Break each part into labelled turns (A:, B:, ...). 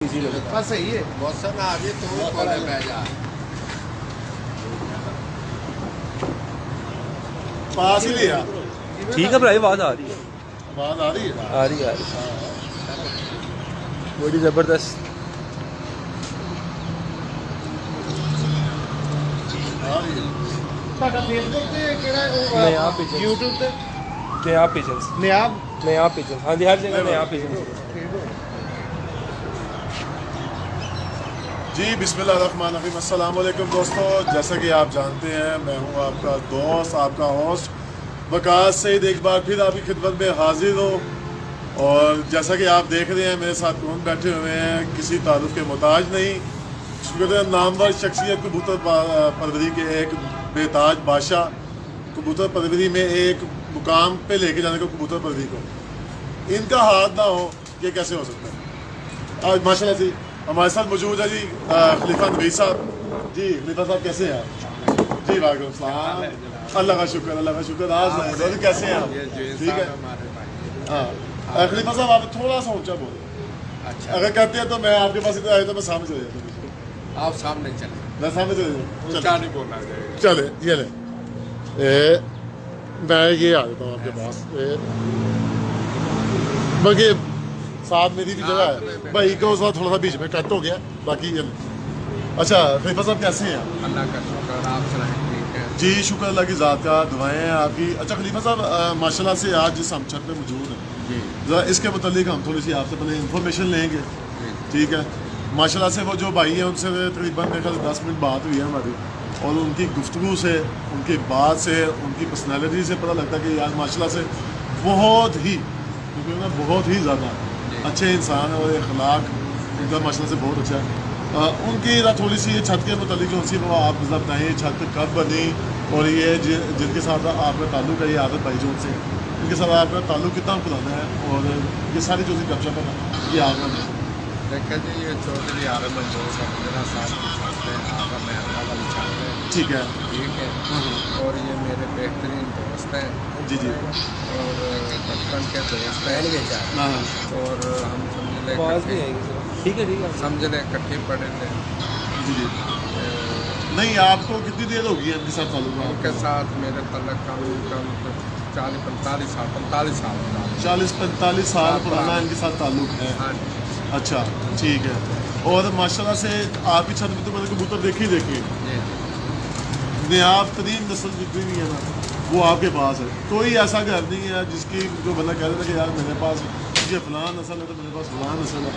A: بس صحیح ہے
B: موسم آ گئی تو کھولے پہ جا
C: پاس ہی لیا
D: ٹھیک ہے بھائی، آواز آ رہی ہے،
C: آواز آ رہی ہے
D: آ رہی ہے، بڑی زبردست.
C: آ رہی ہے
A: ਤੁਹਾਡਾ ਫੇਸਬੁੱਕ ਤੇ ਕਿਹੜਾ
D: نیا
A: ਉਹ
D: پیجن.
A: YouTube ਤੇ
D: نیا پیجنس،
A: ਨਿਆਬ
D: نیا پیجن، ہاں جی ہر جگہ نیا پیجن.
C: جی بسم اللہ الرحمن الرحیم. السلام علیکم دوستو، جیسا کہ آپ جانتے ہیں میں ہوں آپ کا دوست، آپ کا ہوسٹ وقاص سعید، ایک بار پھر آپ کی خدمت میں حاضر ہوں. اور جیسا کہ آپ دیکھ رہے ہیں میرے ساتھ کون بیٹھے ہوئے ہیں، کسی تعارف کے محتاج نہیں، نامور شخصیت کبوتر پروری کے ایک بے تاج بادشاہ، کبوتر پروری میں ایک مقام پہ لے کے جانے کو کبوتر پروری کو ان کا ہاتھ نہ ہو، یہ کیسے ہو سکتا ہے؟ آج ماشاء اللہ جی ہمارے ساتھ موجود ہے جی خلیفہ نبی صاحب. جی خلیفہ صاحب کیسے ہیں آپ؟ جی وعلیکم السلام. اللہ کا شکر، اللہ کا شکر. آج کیسے ہیں آپ؟ ٹھیک ہے. ہاں خلیفہ صاحب آپ تھوڑا سا اونچا بولیں.
B: اچھا
C: اگر کہتے ہیں تو میں آپ کے پاس ادھر آیا تو میں سامنے چلے جاتا ہوں.
B: آپ سامنے چلیں،
C: میں سامنے چلے جاؤں.
B: اونچا نہیں بولنا چاہیے.
C: چلے یہ لیں میں یہ آ جاتا ہوں آپ کے پاس. باقی ساتھ میری بھی جگہ ہے بھائی کو ساتھ تھوڑا سا بیچ میں کٹ ہو گیا باقی یہ لیں. اچھا خلیفہ صاحب کیسے ہیں آپ؟
B: اللہ کا شکر، آپ سنائیں ٹھیک ہے؟
C: جی شکر اللہ کی ذات کا، دعائیں ہیں آپ کی. اچھا خلیفہ صاحب ماشاء اللہ سے آج جس ہم چھت پہ موجود ہیں
B: جی
C: ذرا اس کے متعلق ہم تھوڑی سی آپ سے پہلے انفارمیشن لیں گے.
B: جی
C: ٹھیک ہے. ماشاء اللہ سے وہ جو بھائی ہیں ان سے تقریباً میرے خیال 10 منٹ بات ہوئی ہے ہماری، اور ان کی گفتگو سے، ان کی بات سے، ان کی پرسنالٹی سے پتہ لگتا ہے کہ یار ماشاء اللہ سے بہت ہی، کیونکہ انہیں بہت ہی زیادہ اچھے انسان ہیں اور اخلاق ان کا ماشاء اللہ سے بہت اچھا ہے. ان کی تھوڑی سی یہ چھت کے متعلق جو سی وہ آپ ذرا بتائیں، یہ چھت کب بنی اور یہ جن کے ساتھ آپ کا تعلق ہے، یہ عادت بھائی جو سے ان کے ساتھ آپ کا تعلق کتنا پرانا ہے، اور یہ ساری جو سی گپ شپ ہے یہ آپ کا.
B: دیکھیں جی یہ چودھری عالم منظور کا 15 سال کی چھت ہے، آگا محلہ والی چھت ہے.
C: ٹھیک ہے.
B: ٹھیک ہے. اور یہ میرے بہترین دوست ہیں
C: جی جی.
B: اور بچپن کے دوست ہیں.
C: ہاں
B: اور ہم سمجھ لیں
D: آواز نہیں
B: اکٹھے-
D: آئے گی سر. ٹھیک ہے ٹھیک ہے.
B: سمجھ لیں اکٹھے پڑھے تھے.
C: جی جی. نہیں آپ کو کتنی دیر ہوگی ان کے ساتھ تعلق
B: ان کے ساتھ میرے تعلق کم 40-45 سال 45 سال کا.
C: 40-45 سال پرانا ان کے ساتھ تعلق ہے.
B: ہاں جی.
C: اچھا ٹھیک ہے. اور ماشاء اللہ سے آپ کی چھت میں تو میں نے کبوتر دیکھے
B: جی
C: نیاب ترین نسل جتنی بھی ہے نا وہ آپ کے پاس ہے. کوئی ایسا گھر نہیں ہے جس کی جو بندہ کہہ رہا تھا کہ یار میرے پاس یہ فلاں نسل ہے تو میرے پاس فلاں نسل ہے.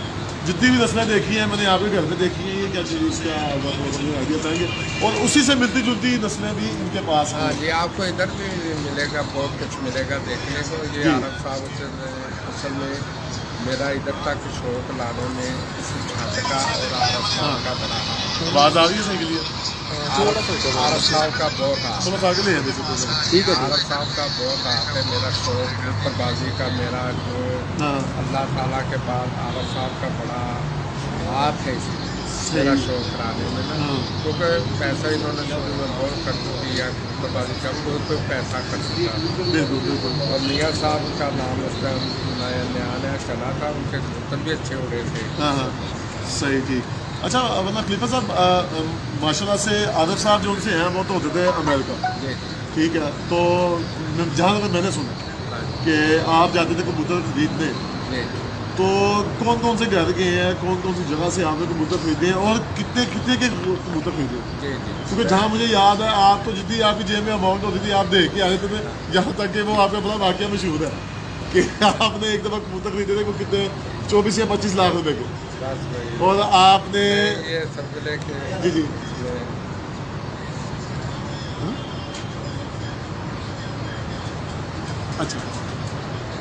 C: جتنی بھی نسلیں دیکھی ہیں میں نے آپ کے گھر میں دیکھی ہیں. یہ کیا چیز اس کا آئیڈیا بتائیں گے؟ اور اسی سے ملتی جلتی نسلیں بھی ان کے پاس
B: ہاں
C: ہیں.
B: جی آپ کو ادھر بھی ملے گا، بہت کچھ ملے گا دیکھنے کو. یہ
C: جی.
B: عارف صاحب اصل میں میرا ادھر تک شوق لانے میں اسی چھت کا اور عارف صاحب کا بڑا ہاتھ.
C: آواز آ رہی ہے صحیح کے لیے؟
B: عارف صاحب کا بہت ہاتھ.
C: تھوڑا سا آگے لے آتے تھے.
D: ٹھیک ہے
B: عارف صاحب کا بہت ہاتھ ہے. میرا شوق کبوتر بازی کا میرا جو
C: ہاں
B: اللہ تعالیٰ کے بعد عارف صاحب کا بڑا ہاتھ ہے میرا شوق کرانے میں نا. کیونکہ پیسہ انہوں نے شروع میں بہت خرچ کیا کبوتر بازی کا، کوئی پیسہ خرچ کیا.
C: بالکل بالکل.
B: اور میاں صاحب کا نام اس ٹائم نیا چلا تھا، ان کے کبوتر بھی اچھے ہو رہے تھے.
C: ہاں ہاں صحیح ٹھیک. اچھا ورنہ خلیفہ صاحب ماشاء اللہ سے عادف صاحب جو ان سے ہیں وہ تو ہوتے تھے امریکہ.
B: جی
C: ٹھیک ہے. تو جہاں تک میں نے سنا کہ آپ جاتے تھے کبوتر خریدنے،
B: جی
C: تو کون کون سے گھر گئے ہیں، کون کون سی جگہ سے آپ نے کبوتر خریدے ہیں اور کتنے کتنے کے کبوتر خریدے ہیں؟
B: جی
C: کیونکہ جہاں مجھے یاد ہے آپ تو جتنی آپ کی جیب میں اماؤنٹ ہوتی تھی آپ دیکھ کے آ جاتے تھے. یہاں تک کہ وہ آپ کا بڑا واقعہ مشہور ہے کہ آپ نے ایک دفعہ کبوتر خریدے تھے وہ کتنے 24 یا 25 لاکھ روپے کے.
B: بس وہی
C: اور آپ نے
B: یہ سمجھ لے کہ
C: جی جی اچھا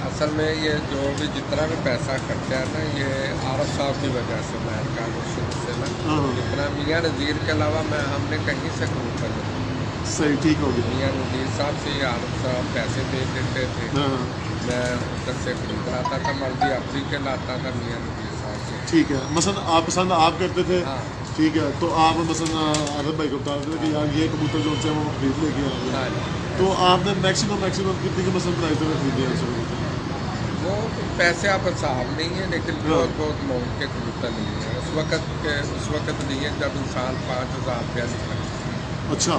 B: اصل میں یہ جو بھی جتنا بھی پیسہ خرچہ ہے نا یہ عارف صاحب کی وجہ سے میں کا شروع سے نا جتنا میاں نذیر کے علاوہ ہم نے کہیں سے کبوتر نہیں.
C: صحیح ٹھیک ہو گیا.
B: میاں نذیر صاحب سے یہ عارف صاحب پیسے دے دیتے تھے، میں ادھر سے خرید لاتا تھا، مرضی اپنی کے لاتا تھا میاں نذیر صاحب سے.
C: ٹھیک ہے. مثلا آپ پسند آپ کرتے تھے.
B: ہاں
C: ٹھیک ہے. تو آپ مثلا عرب بھائی کو بتا دیتے تھے کہ یار یہ کبوتر جو سے وہ خرید لے کے آ گیا.
B: ہاں جی.
C: تو آپ نے میکسیمم کتنی کے مثلا پرائز میں خریدے ہیں؟
B: وہ वो तो पैसे आप हिसाब नहीं है, लेकिन बहुत बहुत अमाउंट के कबूतर नहीं है उस वक्त नहीं है जब इंसान 5,000 रुपया नहीं करता।
C: अच्छा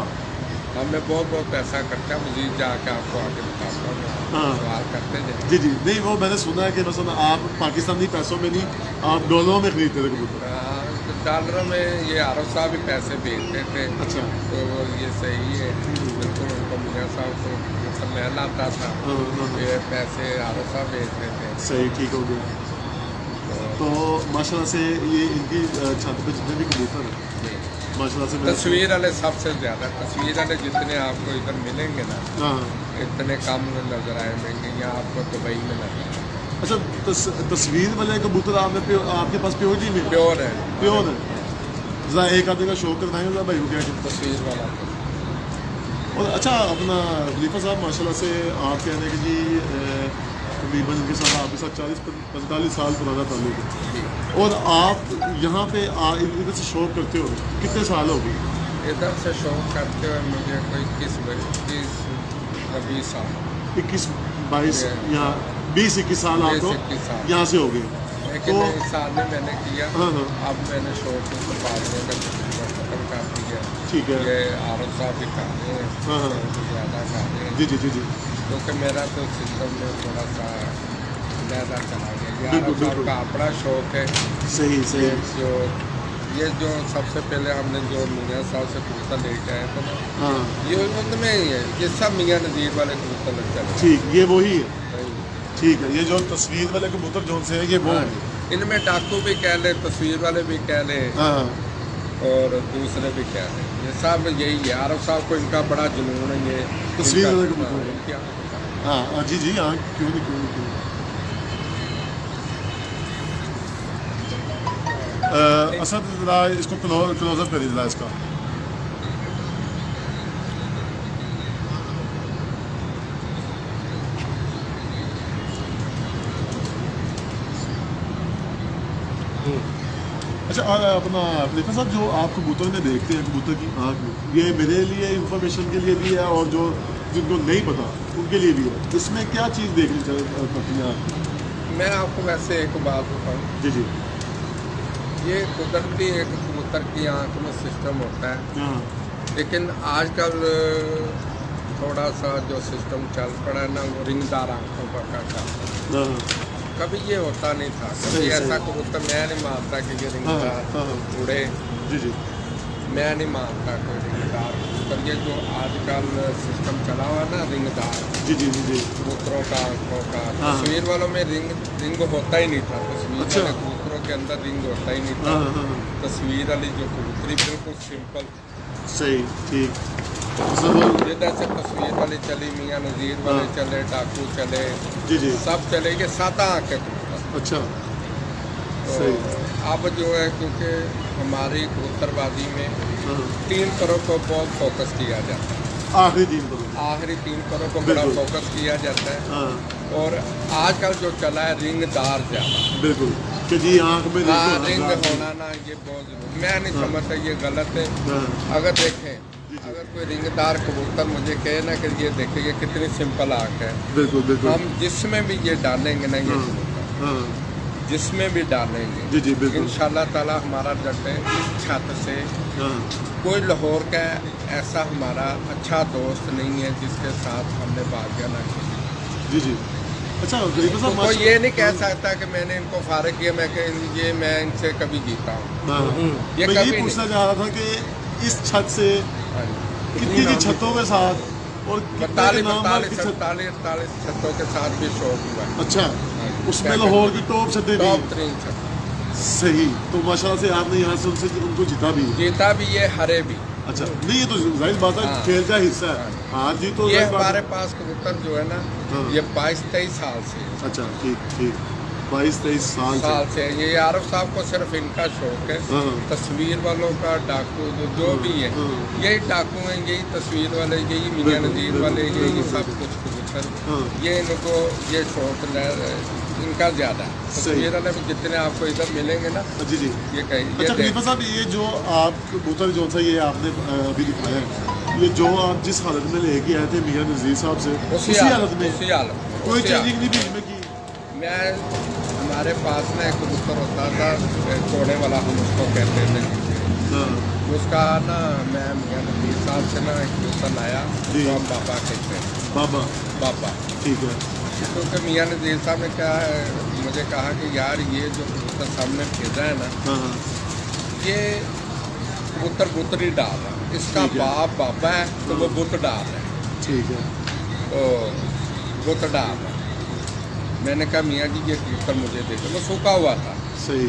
B: हमने बहुत पैसा खर्चा, मजीद जाके आपको आगे बताता हूँ,
C: हाँ।
B: सवाल करते जाए।
C: जी जी, नहीं वो मैंने सुना है कि मतलब आप पाकिस्तानी पैसों में नहीं, आप डॉलरों में खरीदते थे कबूतर।
B: डॉलरों में ये आरफ साहब भी पैसे भेजते थे।
C: अच्छा।
B: तो ये सही है, बिल्कुल उनको मियाँ साहब को मतलब मैं लाता था, ये पैसे आरफ साहब भेजते थे।
C: सही, ठीक हो गया। तो माशाल्लाह से ये इनकी छत पे जितने भी कबूतर हैं माशाल्लाह से
B: तस्वीर वाले सबसे ज़्यादा, तस्वीर वाले जितने आपको इधर मिलेंगे ना,
C: हाँ।
B: इतने कम नजर आएंगे यहाँ आपको दुबई में नजर आएंगे।
C: अच्छा, तस्वीर वाले कबूतर आपके पास प्योरिटी में
B: प्योर है,
C: प्योर है। ज़रा एक आदमी का शौक करवाएंगे ज़रा भाई को क्या कहते
B: तस्वीर वाला तो।
C: हैं। और अच्छा अपना खलीफा साहब माशाल्लाह से आप कहने कि जी तकरीबन इनके साथ आपके साथ 40-45 साल पुराना ताल्लुक है, और आप यहाँ पे इधर से शौक करते हो कितने साल हो गए?
B: इधर से शौक करते हुए मुझे कोई 21 या 20 साल,
C: 21-22 या 20-21 साल आपको
B: 20-21 साल।
C: यहाँ से हो गए।
B: लेकिन
C: तो
B: इस साल में मैंने किया,
C: हाँ, हाँ।
B: अब मैंने शौक को पालने का खत्म कर दिया।
C: ठीक है।
B: ये आरफ साहब भी खाते हैं,
C: हाँ, हाँ।
B: ज़्यादा खाते हैं,
C: जी जी जी जी,
B: क्योंकि मेरा तो सिस्टम में थोड़ा सा ज़्यादा चला गया। ये
C: बिल्कुल,
B: आरफ साहब
C: बिल्कुल।
B: का अपना शौक है।
C: सही
B: ये
C: सही।
B: जो सबसे पहले हमने जो मियाँ साहब से कबूतर लेके आए थे ना,
C: हाँ
B: ये उनमें ही है, ये सब मियाँ नज़ीर वाले कबूतर लग चले।
C: ठीक, ये वही है।
B: वही।
C: ठीक है, ये जो तस्वीर वाले कबूतर जो से है ये वो
B: हाँ,
C: है।
B: इनमें डाकू भी कह ले, तस्वीर वाले भी कह ले,
C: हाँ
B: और दूसरे भी कह ले, ये सब यही है। आरफ साहब को इनका बड़ा जुनून है ये
C: तस्वीर
B: इनका-
C: वाले कबूतर।
B: हाँ, इनकी आदत है।
C: हाँ जी जी, हाँ क्यों नहीं क्यों नहीं क्यों नहीं। असद ज़रा इसको क्लोजअप करिए ज़रा इसका। अच्छा, और अपना खलीफा साहब जो आप कबूतर में देखते हैं, कबूतर की आँख में, ये मेरे लिए इंफॉर्मेशन के लिए भी है और जो जिनको नहीं पता उनके लिए भी है, इसमें क्या चीज़ देखनी चाहिए पड़ती है आप?
B: मैं आपको वैसे एक बात बताऊँ,
C: जी जी,
B: ये कुदरती एक कबूतर की आँख में सिस्टम होता है,
C: हाँ
B: लेकिन आजकल थोड़ा सा जो सिस्टम चल पड़ा है ना, वो रिंगदार आँखों का काटा।
C: हाँ
B: कभी ये होता नहीं था, कभी
C: सही,
B: ऐसा
C: सही।
B: कबूतर मैं नहीं मानता कि ये
C: हाँ,
B: रिंगदार
C: हाँ।
B: उड़े,
C: जी जी,
B: मैं नहीं मानता कोई रिंगदार कबूतर। ये जो आजकल सिस्टम चला हुआ ना रिंगदार
C: जी जी जी जी,
B: कबूतरों का, आँखों का,
C: हाँ।
B: तस्वीर वालों में रिंग होता ही नहीं था, तस्वीर
C: अच्छा।
B: वाले कबूतरों के अंदर रिंग होता ही नहीं
C: हाँ
B: था।
C: हाँ हाँ,
B: तस्वीर वाली जो कबूतरी बिल्कुल सिंपल,
C: सही, ठीक। मतलब
B: जिधर से तस्वीर वाली चली, मियाँ नज़ीर वाले
C: हाँ।
B: चले, डाकू चले,
C: जी जी,
B: सब चले, ये सादा आँखें कबूतर।
C: अच्छा,
B: तो
C: सही।
B: अब जो है, क्योंकि हमारी कबूतरबाजी में
C: हाँ,
B: 3 परों को बहुत फोकस किया जाता है,
C: आखिरी दिन पर।
B: आखिरी 3 परों को बड़ा
C: बिल्कुल।
B: फोकस किया जाता है।
C: हाँ
B: और आजकल जो चला है रिंगदार ज़्यादा,
C: बिल्कुल, कि जी आँख में
B: हाँ
C: देखो,
B: रिंग
C: हाँ,
B: होना ना, ये बहुत जरूरी, मैं नहीं
C: हाँ।
B: समझता ये गलत है।
C: हाँ,
B: अगर देखें,
C: जी, जी।
B: अगर कोई रिंगदार कबूतर मुझे कहे ना कि ये देखिए ये कितनी सिंपल आँख है,
C: बिल्कुल बिल्कुल,
B: हम जिसमें भी ये डालेंगे ना, ये
C: हाँ।
B: कबूतर
C: हाँ
B: जिसमें भी डालेंगे,
C: जी जी बिल्कुल,
B: इंशाल्लाह ताला हमारा डट है, इस छत से
C: हाँ
B: कोई लाहौर का ऐसा हमारा अच्छा दोस्त नहीं है जिसके साथ हमने बागिया ना की।
C: जी जी। अच्छा खलीफा
B: तो
C: साहब,
B: कोई ये नहीं कह सकता कि मैंने इनको फारिग किया, मैं इनसे कभी जीता हूँ,
C: हाँ,
B: ये
C: मैं
B: कभी
C: यही
B: नहीं।
C: पूछना चाह रहा था कि इस छत से
B: हाँ जी।
C: कितनी की छतों के साथ और कितने के
B: 42
C: नामवर की छत?
B: 48 छतों के साथ भी शौक हुआ है।
C: अच्छा,
B: हाँ जी।
C: उसमें लाहौर की टॉप छतें भी
B: टॉप
C: हैं।
B: 3 छत
C: सही, तो माशाल्लाह से आपने यहाँ से उनको जीता भी है।
B: जीता भी ये, हरे भी।
C: अच्छा, नहीं ये तो जाहिर बात है,
B: हाँ।
C: खेल का हिस्सा है। हाँ जी, तो
B: ये
C: जाहिर बात
B: हमारे
C: है।
B: पास कबूतर जो है ना,
C: हाँ।
B: ये 22-23 साल से है।
C: अच्छा, ठीक ठीक, 22-23 साल से।
B: ये आरफ साहब को सिर्फ इनका शौक है,
C: हाँ।
B: तस्वीर वालों का, डाकू जो भी है,
C: हाँ।
B: यही डाकू हैं, यही तस्वीर वाले, यही मियाँ
C: बिल्कुल,
B: नज़ीर
C: बिल्कुल,
B: वाले, यही
C: बिल्कुल,
B: सब कुछ कबूतर,
C: हाँ।
B: ये इनको ये शौक इनका ज़्यादा है। तस्वीर वाले में जितने आपको इधर मिलेंगे ना,
C: जी जी।
B: ये कहीं ये
C: अच्छा
B: देख-
C: खलीफा साहब, ये जो आप कबूतर जो सा ये आपने अभी दिखाया है, ये जो आप जिस हालत में लेके आए थे मियाँ नज़ीर साहब से,
B: उसी
C: हालत में
B: उसी हालत में,
C: कोई
B: उसी
C: चेंजिंग नहीं बीच में की?
B: मैं हमारे पास ना एक कबूतर होता था कोड़े वाला, हम उसको कहते थे।
C: हाँ
B: उसका ना मैं मियाँ नबीर साहब से ना एक कबूतर लाया,
C: जी।
B: तो हम बाबा कहते हैं,
C: बाबा,
B: बाबा।
C: ठीक है।
B: क्योंकि मियाँ नबीर साहब ने क्या है, मुझे कहा कि यार ये जो कबूतर सामने भेजा है ना,
C: हाँ हाँ
B: ये कबूतर बुतरी डाल है, इसका
C: ठीक है।
B: बाप बाबा है तो वो बुत डाल है,
C: ठीक है।
B: तो बुत डाल है। मैंने कहा मियाँ जी ये कबूतर मुझे दे दो, वो सूखा हुआ था।
C: सही।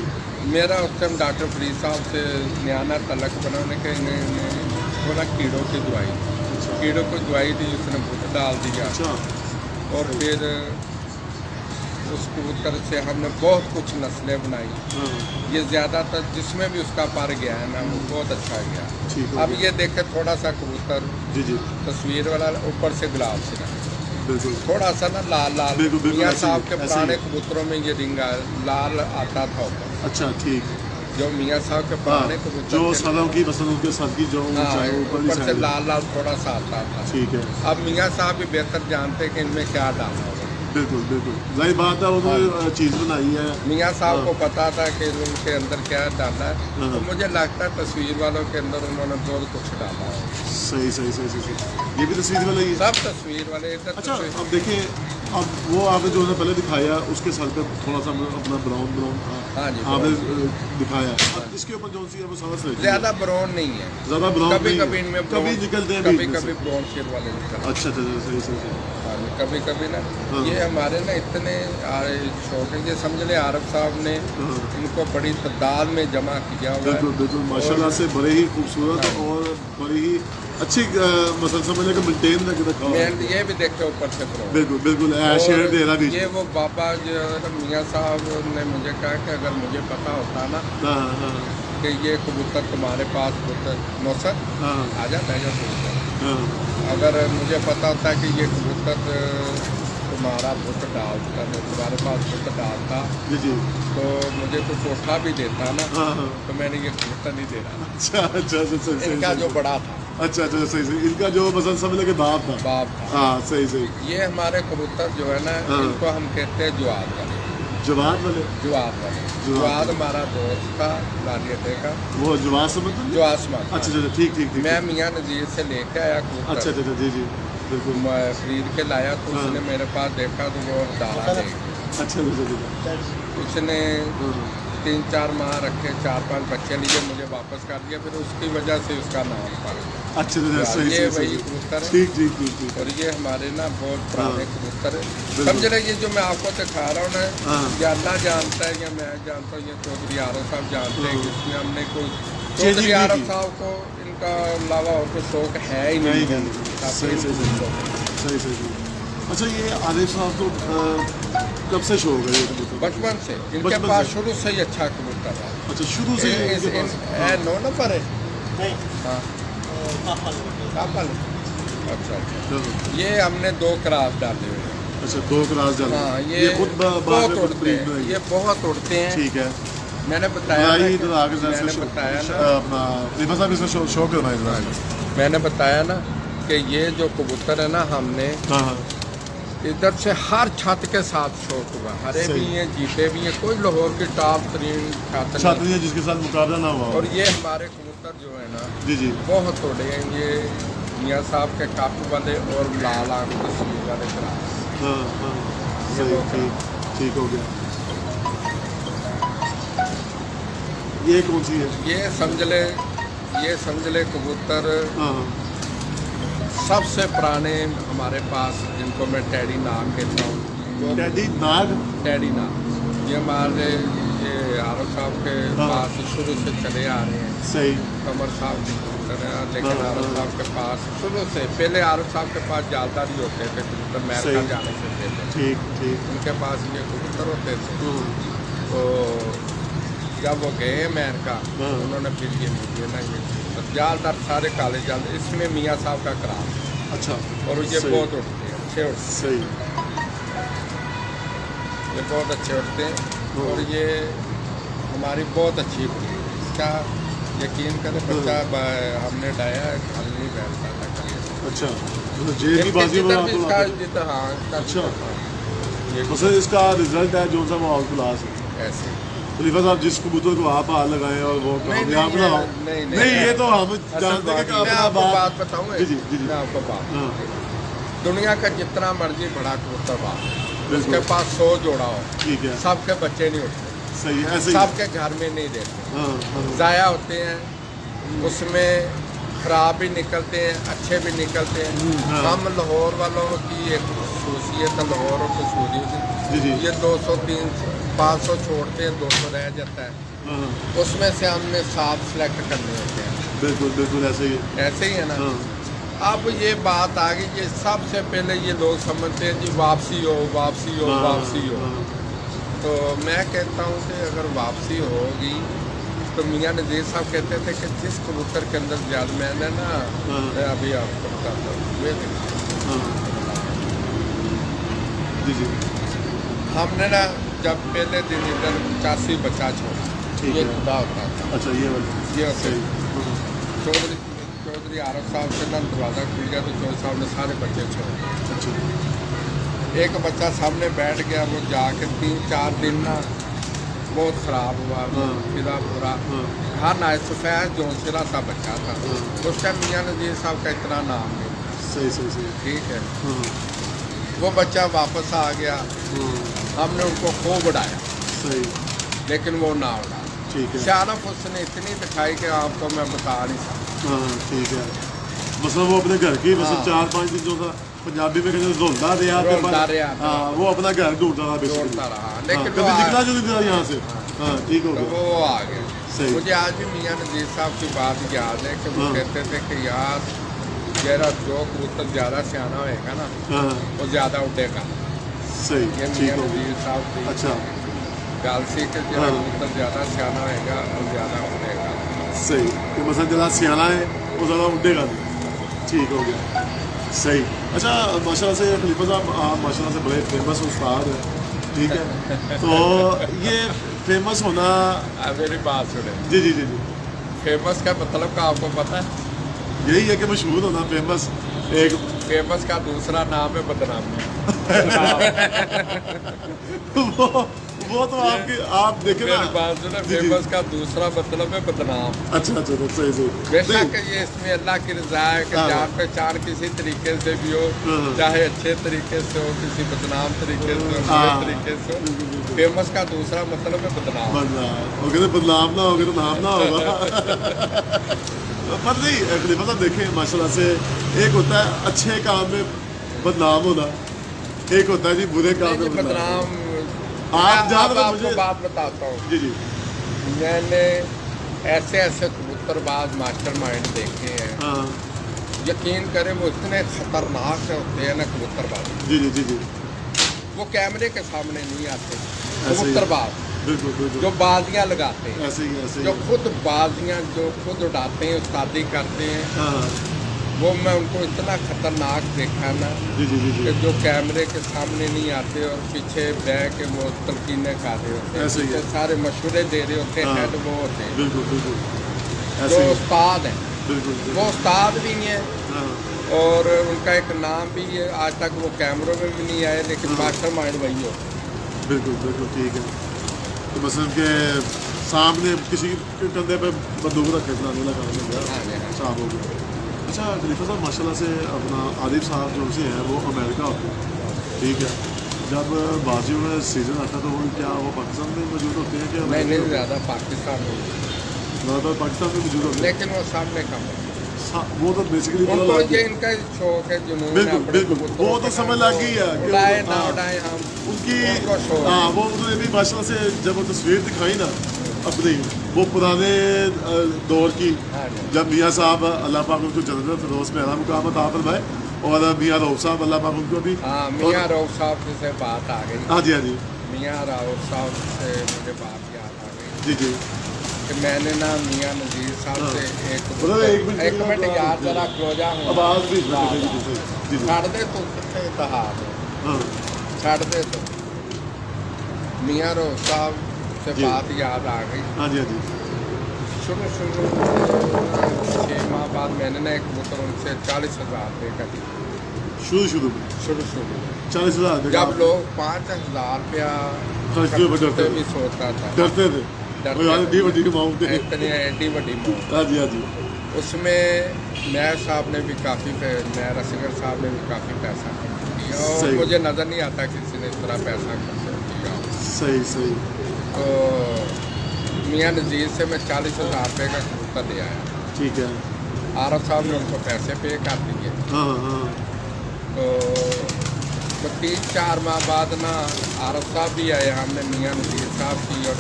B: मेरा उस टाइम डॉक्टर फरीद साहब से न्याना तलक बना, उन्हें कहा वो ना कीड़ों की दवाई,
C: अच्छा
B: कीड़ों को दवाई दी, उसने बुत डाल दिया।
C: अच्छा।
B: और फिर उस कबूतर से हमने बहुत कुछ नस्लें बनाई।
C: हाँ
B: ये ज़्यादातर जिसमें भी उसका पर गया है ना, वो बहुत अच्छा गया।
C: ठीक हो
B: अब
C: गया।
B: ये देखे थोड़ा सा कबूतर
C: जी जी
B: तस्वीर वाला ऊपर से गुलाब से रहा,
C: बिल्कुल।
B: थोड़ा सा ना लाल लाल।
C: बिल्कुल, बिल्कुल
B: मियाँ
C: ऐसे ही,
B: साहब के
C: ऐसे
B: पुराने
C: ही।
B: कबूतरों में ये रिंगा लाल आता था ऊपर,
C: अच्छा ठीक।
B: जो मियाँ साहब के
C: हाँ
B: पुराने कबूतर
C: जो
B: थे,
C: सरों की पसंद उनके सर की जो
B: हाँ,
C: ऊंचाई ऊपर
B: ऊपर
C: की
B: से
C: साइड है।
B: लाल लाल थोड़ा सा आता था।
C: ठीक है।
B: अब मियाँ साहब भी बेहतर जानते कि इनमें क्या डालना होगा।
C: बिल्कुल बिल्कुल जाहिर बात है, उन्होंने चीज़ बनाई है।
B: मियाँ साहब
C: हाँ।
B: को पता था कि उनके अंदर क्या डाला है,
C: हाँ।
B: तो मुझे लगता है तस्वीर वालों के अंदर उन्होंने बहुत कुछ डाला है।
C: सही सही सही सही सही। ये भी तस्वीर वाला ही है।
B: सब तस्वीर वाले इधर
C: अच्छा
B: तस्वीर-
C: अब देखिए, अब वो आपने जो है पहले दिखाया, उसके सर पे थोड़ा सा अपना ब्राउन ब्राउन
B: हाँ जी,
C: आपने
B: brown।
C: दिखाया। अब इसके ऊपर जो सी है वो सारा सही
B: ज्यादा ब्राउन नहीं है,
C: ज़्यादा ब्राउन
B: कभी
C: नहीं
B: कभी
C: है।
B: इनमें
C: कभी
B: brown-
C: निकलते हैं
B: कभी
C: बीच में
B: कभी
C: से।
B: ब्राउन शेर वाले निकलते
C: अच्छा अच्छा अच्छा, सही सही सही।
B: हैं। कभी कभी ना
C: हाँ।
B: ये हमारे ना इतने शौक है, ये समझ ले आरब साहब ने
C: हाँ।
B: इनको बड़ी तादाद में जमा किया हुआ
C: बिल्कुल
B: है।
C: बिल्कुल माशाल्लाह से बड़े ही खूबसूरत
B: हाँ।
C: और बड़ी ही अच्छी मतलब समझ लें कि मेंटेन रखा हुआ है।
B: मैं ये भी देखते ऊपर से brown।
C: बिल्कुल बिल्कुल
B: और
C: शेर दे रहा बीच
B: ये
C: में।
B: वो बाबा जो है ना, मियाँ साहब ने मुझे कहा कि अगर मुझे पता होता ना
C: हाँ हाँ
B: कि ये कबूतर तुम्हारे पास कबूतर नौसर
C: हाँ
B: आ जाता है कबूतर,
C: हाँ
B: अगर मुझे पता होता कि ये कबूतर तुम्हारा बुत डालता, तुम्हारे पास बुत डालता,
C: जी जी
B: तो मुझे कोई कोठा भी देता ना,
C: हाँ हाँ।
B: तो मैंने ये कबूतर नहीं दे रहा।
C: अच्छा अच्छा अच्छा सही
B: इनका
C: सही
B: जो
C: सही।
B: बड़ा था
C: अच्छा अच्छा सही सही। इनका जो मतलब समझ लें कि बाप था।
B: बाप था।
C: हाँ सही सही।
B: ये हमारे कबूतर जो है ना,
C: हाँ।
B: इनको हम कहते हैं जुआद वाले।
C: जवाद वाले,
B: जुआद वाले, जुआद हमारा दोस्त था लाली अड्डे का,
C: वो जवाद समझते
B: जो
C: हैं?
B: आसमान था।
C: अच्छा अच्छा ठीक ठीक ठीक।
B: मैं मियाँ नज़ीर से लेके आया
C: अच्छा
B: कबूतर,
C: अच्छा अच्छा जी जी बिल्कुल।
B: मैं खरीद के लाया, तो
C: हाँ।
B: उसने मेरे पास देखा तो वो डाला ले गया।
C: अच्छा अच्छा अच्छा।
B: उसने
C: हाँ।
B: 3-4 माह रखे, 4-5 बच्चे लिए, मुझे वापस कर दिया, फिर उसकी वजह से उसका नाम पड़ा।
C: अच्छा अच्छा सही
B: ये
C: सही
B: वही
C: सही।
B: कबूतर है।
C: ठीक ठीक ठीक ठीक।
B: और ये हमारे ना बहुत पुराने
C: हाँ।
B: कबूतर है।
C: बिल्कुल।
B: समझ रहे, ये जो मैं आपको दिखा रहा हूँ ना,
C: हाँ।
B: ये अल्लाह जानता है या मैं जानता हूँ, ये चौधरी आरव साहब जानते हैं कि
C: हाँ।
B: इसमें हमने कोई
C: चेंजिंग
B: चौधरी
C: नहीं
B: आरव
C: की।
B: साहब को इनका अलावा और कोई शौक है ही
C: नहीं
B: नहीं।
C: नहीं
B: काफी
C: सही सही सही सही सही सही। अच्छा ये आरिफ साहब को कब से शौक है ये कबूतर?
B: बचपन से इनके
C: बचपन
B: पास
C: से?
B: शुरू से ही अच्छा कबूतर है।
C: अच्छा शुरू से ही इनके पास? हाँ।
B: 9 नंबर है।
E: नहीं
B: हाँ, कापल। अच्छा,
C: चलो।
B: ये हमने 2 क्रास डाले हुए हैं।
C: अच्छा 2 क्लास डाले।
B: हाँ, ये
C: खुद बाद
B: बहुत
C: में
B: उड़ते
C: breed
B: हैं,
C: में
B: ये बहुत उड़ते हैं।
C: ठीक है।
B: मैंने बताया ना
C: भाई
B: कि-
C: तो आगे से
B: मैंने बताया ना
C: अपना रिफा साहब इसमें शौक है भाई।
B: मैंने बताया ना कि ये जो कबूतर है ना, हमने
C: हाँ हाँ
B: इधर से हर छत के साथ शौक हुआ, हरे
C: सही।
B: भी हैं, जीते भी हैं, कोई लाहौर की टॉप तरीन छत नहीं।
C: छात्र जिसके साथ मुकाबला ना हुआ हो।
B: और ये हमारे कबूतर जो है ना,
C: जी जी
B: बहुत उड़े हैं। ये मियाँ साहब के कापू वाले और लाल आंख तस्वीर वाले क्रास।
C: हाँ हाँ सही ठीक ठीक हो गया। ये कौन सी है?
B: ये समझ ले कबूतर
C: हाँ
B: सबसे पुराने हमारे पास, जिनको मैं टैडी नाग कहता हूँ।
C: टैडी नाग।
B: टैडी नाग ये हमारे ये आरव साहब के
C: हाँ।
B: पास शुरू से चले आ रहे हैं।
C: सही।
B: कमर साहब की कबूतर है, लेकिन
C: हाँ,
B: आरव
C: हाँ।
B: साहब के पास शुरू से, पहले आरव साहब के पास जालदारी होते थे कबूतर, महल
C: सही।
B: का जाने से पहले
C: ठीक ठीक।
B: उनके पास ये कबूतर होते थे।
C: हाँ,
B: तो जब वो गए अमेरिका,
C: हाँ।
B: उन्होंने फिर ये मुझे ना ये जालदार सारे काले जाल, इसमें मियाँ साहब का क्रास,
C: अच्छा
B: और ये
C: सही।
B: बहुत उड़ते हैं, अच्छे उड़ते
C: सही।
B: हैं, ये बहुत अच्छे उड़ते हैं।
C: हाँ।
B: और ये हमारी बहुत अच्छी उड़ी है। इसका यकीन करें, बच्चा हमने डाया घर नहीं बैठता था कभी।
C: अच्छा मतलब जेल की बाजी में
B: जिधर
C: आप
B: भी
C: लोग
B: इसका
C: आते-
B: जितना, हाँ इसका
C: अच्छा।
B: ये
C: तो सर इसका रिजल्ट है जो सा वो आउट क्लास है।
B: ऐसे
C: खलीफा साहब जिस कबूतर को आप हाथ लगाए और वो कामयाब ना हो, नहीं ये तो हम जानते हैं कि
B: मैं
C: अपना
B: आपको बात
C: बात।
B: बताऊँ,
C: जी जी जी जी
B: मैं आपको बात,
C: हाँ
B: दुनिया का जितना मर्जी बड़ा कबूतर बात,
C: बिल्कुल।
B: उसके पास 100 जोड़ा हो,
C: ठीक है,
B: सबके बच्चे नहीं उठते,
C: सही है, ऐसे ही है।
B: सबके घर में नहीं देते,
C: हाँ हाँ
B: ज़ाया होते हैं, उसमें खराब भी निकलते हैं, अच्छे भी निकलते हैं।
C: हाँ।
B: हम लाहौर वालों की एक खसूसियत है, लाहौर और कसूरी
C: जी जी
B: ये 200 300 500 छोड़ते हैं, 200 रह जाता है,
C: हाँ
B: उसमें से हमने 7 सेलेक्ट करने होते हैं,
C: बिल्कुल बिल्कुल ऐसे ही है।
B: ऐसे ही है ना।
C: हाँ
B: अब ये बात आ गई, ये सबसे पहले ये लोग समझते हैं जी वापसी हो, वापसी हो,
C: हाँ,
B: वापसी हो।
C: हाँ,
B: तो मैं कहता हूँ कि अगर वापसी होगी तो मियाँ नज़ीर साहब कहते थे कि जिस कबूतर के अंदर ज़्यादा, मैंने ना,
C: हाँ।
B: मैं अभी आपको बताता हूँ, ये देखिए,
C: हाँ जी जी
B: हमने ना जब पहले दिन इधर 85 बच्चा छोड़ा,
C: ठीक
B: ये
C: है।
B: खुदा होता था,
C: अच्छा ये वाला
B: ये होते
C: सही हाँ,
B: चौधरी आरफ साहब से ना दरवाज़ा खुल गया तो चौधरी साहब ने सारे बच्चे छोड़े।
C: अच्छा
B: एक बच्चा सामने बैठ गया, वो जाके 3-4 दिन ना बहुत ख़राब हुआ,
C: हाँ।
B: फिरा पूरा
C: हाँ
B: हर नाय सफ़ेद जोनसिरा सा बच्चा था।
C: हाँ।
B: उस टाइम मियाँ नज़ीर साहब का इतना नाम नहीं था,
C: सही सही सही
B: ठीक है।
C: हाँ
B: वो बच्चा वापस आ गया,
C: हाँ
B: हमने उनको खूब उड़ाया,
C: सही
B: लेकिन वो ना उड़ा।
C: ठीक है
B: शारफ उसने इतनी दिखाई कि आपको मैं बता नहीं सकता।
C: हाँ ठीक है। मतलब वो अपने घर की मतलब
B: हाँ।
C: 4-5 दिन जो था पंजाबी में कहते रोलता रहा था,
B: रोलता रहा था।
C: हाँ वो अपना घर ढूंढता था basically।
B: जोड़ता रहा,
C: हाँ,
B: लेकिन वो
C: कभी
B: आ-
C: दिखना जो नहीं था यहाँ से हाँ ठीक हो
B: तो
C: गया
B: वो आ गया।
C: सही।
B: मुझे आज भी मियाँ नज़ीर साहब की बात याद है कि वो
C: हाँ।
B: कहते थे कि यार जरा जो कबूतर ज़्यादा सियाना होएगा ना,
C: हाँ
B: वो ज़्यादा उड़ेगा।
C: सही
B: ये
C: ठीक
B: मियाँ
C: हो गया
B: नज़ीर साहब की
C: अच्छा
B: गालसी के जो
C: हाँ।
B: कबूतर ज़्यादा सियाना होएगा वो ज़्यादा उड़ेगा।
C: सही कि मतलब ज़्यादा सियाना है वो ज़्यादा उड़ेगा नहीं ठीक हो गया सही। अच्छा माशाल्लाह से खलीफा साहब आप माशाल्लाह से बड़े फेमस उस्ताद हैं ठीक है तो ये फेमस होना
B: अब मेरी बात सुने,
C: जी जी जी जी
B: फेमस का मतलब का आपको पता है?
C: यही है कि मशहूर होना फेमस एक
B: फेमस का दूसरा नाम है बदनामी।
C: वो तो आपकी आप देखें ना
B: मेरी बात सुने,
C: जी, जी।
B: फेमस का दूसरा मतलब है बदनाम।
C: अच्छा अच्छा तो सही सही
B: बेशक ये इसमें अल्लाह की रजा है कि
C: हाँ।
B: जान पहचान किसी तरीके से भी हो,
C: हाँ।
B: चाहे अच्छे तरीके से हो, किसी बदनाम तरीके से हो,
C: हाँ।
B: बुरे तरीके से हो। फेमस का दूसरा मतलब है बदनाम।
C: बदनाम वो कहते बदनाम ना होगा तो नाम ना होगा पर नहीं खलीफा साहब देखें माशाल्लाह से एक होता है अच्छे काम में बदनाम होना, एक होता है जी बुरे काम
B: नहीं,
C: में
B: जी,
C: बदनाम।
B: बदनाम
C: आप जान
B: अब
C: रहे
B: आपको
C: मुझे
B: बात बताता हूँ।
C: जी जी
B: मैंने ऐसे ऐसे कबूतरबाज मास्टर माइंड देखे हैं,
C: हाँ
B: यकीन करें वो इतने खतरनाक होते हैं ना कबूतरबाज,
C: जी जी जी जी
B: वो कैमरे के सामने नहीं आते।
C: ऐसे ही।
B: कबूतरबाज
C: बिल्कुल बिल्कुल
B: जो बाजियाँ लगाते हैं,
C: ऐसे ही ऐसे
B: जो
C: ही
B: खुद बाजियाँ जो खुद उड़ाते हैं, उस्तादी करते हैं,
C: हाँ
B: वो मैं उनको इतना खतरनाक देखा ना
C: जी जी जी
B: कि
C: जी
B: जो कैमरे के सामने नहीं आते और पीछे बह के वो तलकीनें खा रहे होते हैं,
C: ऐसे ही है।
B: पीछे सारे मशवरे दे रहे होते हैं,
C: हाँ।
B: हेड वो होते हैं
C: बिल्कुल बिल्कुल
B: जो
C: ऐसे ही
B: उस्ताद हैं।
C: बिल्कुल
B: वो
C: बिल्कुल
B: उस्ताद भी हैं
C: हाँ
B: और उनका एक नाम भी है, आज तक वो कैमरों में भी नहीं आए, लेकिन
C: हाँ।
B: मास्टर माइंड वही हो।
C: बिल्कुल बिल्कुल ठीक है। तो मसलन के सामने किसी के कंधे पे बंदूक रखे चलाने लगा
B: हाँ जी, हाँ।
C: साहब हो गया। अच्छा खलीफा साहब माशाल्लाह से अपना आरिफ साहब जो से हैं वो अमेरिका होते हैं ठीक है, जब बाजियों में सीज़न आता है तो वो क्या वो पाकिस्तान में मौजूद होते हैं कि
B: नहीं नहीं, ज़्यादा पाकिस्तान में,
C: ज़्यादातर पाकिस्तान में मौजूद होते हैं
B: लेकिन वो सामने कम है।
C: वो तो बेसिकली
B: उनको ये इनका शौक है, जुनून है
C: बिल्कुल,
B: अपने
C: बिल्कुल।
B: कबूतरों
C: वो तो
B: के
C: समझ
B: नाम
C: लग
B: को
C: गई है कि
B: उड़ाए
C: वो-
B: ना
C: हाँ।
B: उड़ाए हम
C: उनकी
B: उनको शौक है।
C: हाँ वो उन्होंने भी माशाल्लाह से जब वो तस्वीर दिखाई ना अपनी वो पुराने दौर की
B: हाँ जी।
C: जब मियाँ साहब अल्लाह पाक उनको जन्नत फिरदौस में आला मुकाम अता फरमाए और मियाँ रऊफ साहब अल्लाह पाक उनको भी
B: हाँ, मियाँ रऊफ साहब से बात आ गई।
C: हाँ जी हाँ जी
B: मियाँ रऊफ साहब से मुझे बात याद आ गई
C: जी जी
B: कि मैंने ना मियाँ नज़ीर साहब से
C: मतलब एक मिनट
B: एक मिनट यार जरा क्लोजा हूँ
C: आवाज़ भी जी जी जी
B: छड़ दे तू कितने इतिहास
C: हाँ
B: छड़ दे तू। मियाँ रऊफ साहब से
C: जी।
B: बात याद आ गई।
C: हाँ जी हाँ जी
B: शुरू 6 माह बाद मैंने ना एक कबूतर उनसे 40,000 रुपये का लिया।
C: शुरू में
B: शुरू में
C: 40,000 रुपये
B: जब लोग 5,000 रुपया
C: खर्च के ऊपर डरते
B: भी
C: थे
B: सोचता था,
C: डरते थे
B: डरते
C: वो यार
B: थे।
C: एडी वड्डी अमाउंट है
B: इतनी एडी बड़ी अमाउंट।
C: हाँ जी हाँ जी
B: उसमें नायर साहब ने भी काफ़ी नायर असगर साहब ने भी काफ़ी पैसा खर्च किया और
C: सही।
B: मुझे नज़र नहीं आता किसी ने इस तरह पैसा खर्च किया।
C: सही सही
B: तो मियाँ नज़ीर से मैं 40,000 रुपये का कबूतर ले आया।
C: ठीक है
B: आरफ साहब ने उनको पैसे पे कर दिए।
C: हाँ हाँ
B: तो 3-4 माह बाद ना आरफ साहब भी आए, हमने मियाँ नज़ीर साहब की और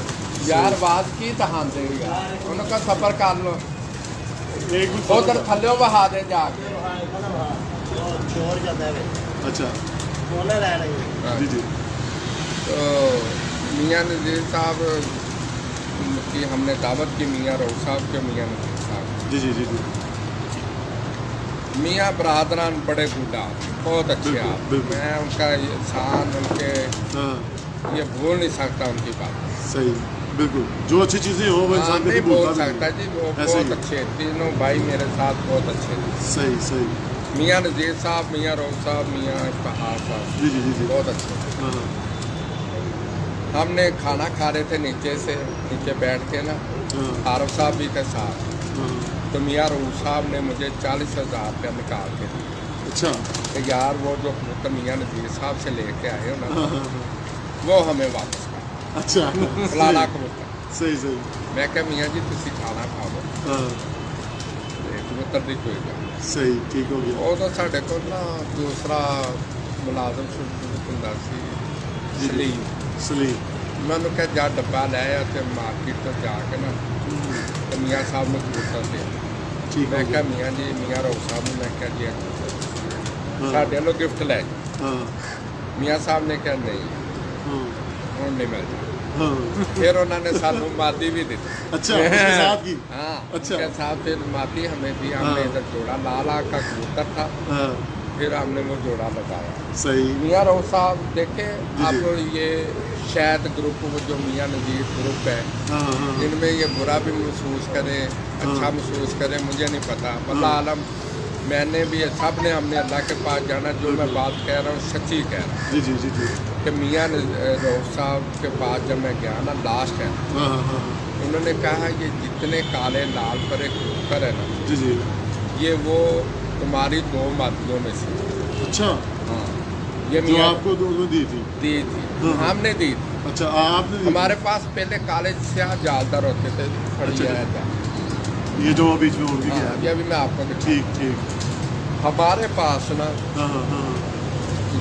B: यार बात की तहान दे उनका सफ़र कर लो
C: एक भी
B: उधर थल्ले बहा दे जाके।
C: अच्छा
B: हाँ।
C: जी जी
B: तो मियाँ नज़ीर साहब की हमने दावत की, मियाँ रऊफ साहब के, मियाँ नज़ीर साहब,
C: जी जी जी जी
B: मियाँ बरदरान बड़े बूढ़ा बहुत अच्छे
C: बिल्कुल,
B: आप।
C: बिल्कुल।
B: मैं उनका एहसान उनके
C: हाँ
B: ये भूल नहीं सकता उनकी बात।
C: सही बिल्कुल जो अच्छी चीज़ें हो वो
B: हाँ,
C: इंसान
B: नहीं
C: कभी
B: बोल
C: भूलता
B: सकता
C: नहीं
B: जी, वो
C: ऐसे
B: बहुत
C: ही।
B: अच्छे तीनों भाई मेरे साथ बहुत अच्छे थे।
C: सही सही
B: मियाँ नज़ीर साहब, मियाँ रऊफ साहब, मियाँ इफ्तिखार साहब
C: जी जी जी जी
B: बहुत अच्छे थे।
C: हाँ
B: हमने खाना खा रहे थे नीचे से, नीचे बैठ के ना,
C: हाँ
B: आरफ साहब भी थे साथ।
C: हाँ
B: तो मियाँ रऊफ साहब ने मुझे 40,000 रुपया निकाल के दिए
C: अच्छा
B: कि यार वो जो कबूतर मियाँ नज़ीर साहब से लेके आए हो ना,
C: हाँ हाँ हाँ
B: वो हमें वापस कर।
C: अच्छा
B: फलाना कबूतर।
C: सही सही
B: मैं क्या मियाँ जी तुसी खाना खाओ,
C: हाँ
B: कबूतर की कोई गल नहीं।
C: सही ठीक हो गया
B: ਉਹ ਤਾਂ ਸਾਡੇ ਕੋਲ ਨਾ ਦੂਸਰਾ ਮੁਲਾਜ਼ਮ ਸ਼ੁਰੂ ਹੁੰਦਾ ਸੀ ਸਲੀਮ।
C: सलीम
B: ਮੈਂ ਉਹਨੂੰ ਕਿਹਾ ਜਾ ਡੱਬਾ ਲੈ ਆ ਤੇ ਮਾਰਕੀਟ ਤੋਂ ਜਾ ਕੇ ਨਾ ਤੇ ਮੀਆਂ ਸਾਹਿਬ ਨੂੰ ਕਬੂਤਰ ਦੇ।
C: ठीक
B: ਮੈਂ
C: हो
B: ਕਿਹਾ
C: गया
B: ਮੀਆਂ ਜੀ, ਮੀਆਂ ਰਊ ਸਾਹਿਬ ਨੂੰ ਮੈਂ ਕਿਹਾ ਜੀ ਇਹ ਕਬੂਤਰ
C: हाँ
B: ਸਾਡੇ ਵੱਲੋਂ ਗਿਫਟ ਲੈ ਜਾਓ।
C: हाँ
B: ਮੀਆਂ ਸਾਹਿਬ ਨੇ ਕਿਹਾ ਨਹੀਂ
C: हाँ
B: ਹੁਣ ਨਹੀਂ ਮਿਲਦਾ।
C: हाँ
B: ਫਿਰ ਉਹਨਾਂ ਨੇ ਸਾਨੂੰ ਮਾਦੀ ਵੀ ਦਿੱਤੀ।
C: अच्छा उसके साथ की
B: हाँ
C: अच्छा।
B: उनके साथ फिर मादी हमें भी, हमने
C: हाँ।
B: इधर जोड़ा लाला का कबूतर था,
C: हाँ
B: फिर हमने वो जोड़ा लगाया।
C: सही
B: मियाँ रऊफ साहब देखे
C: जी,
B: अब ये शायद ग्रुप वो जो मियाँ नज़ीर ग्रुप है
C: हाँ हाँ
B: इनमें ये बुरा भी महसूस करे अच्छा महसूस करे मुझे नहीं पता। अल्लाह आलम मैंने भी सब ने हमने अल्लाह के पास जाना। जो मैं बात कह रहा हूँ सच्ची कह रहा
C: जी जी जी जी
B: हूँ कि मियाँ रऊफ साहब के पास जब मैं गया ना लास्ट है,
C: हाँ हाँ हाँ
B: उन्होंने कहा ये जितने काले लाल पर एक कबूतर है ना,
C: जी जी
B: ये वो तुम्हारी 2 मादियों में से।
C: अच्छा
B: हाँ ये
C: जो
B: मियाँ
C: आपको दोनों दी थी
B: दी थी,
C: हाँ।
B: हमने दी थी।
C: अच्छा आपने दी थी?
B: हमारे पास पहले काले स्याह जालदार होते थे,
C: अच्छा,
B: आया था।
C: ये जो बीच में उड़ के
B: हाँ,
C: गया
B: ये भी मैं आपको दिखा।
C: ठीक ठीक
B: हमारे पास ना
C: हाँ हाँ हाँ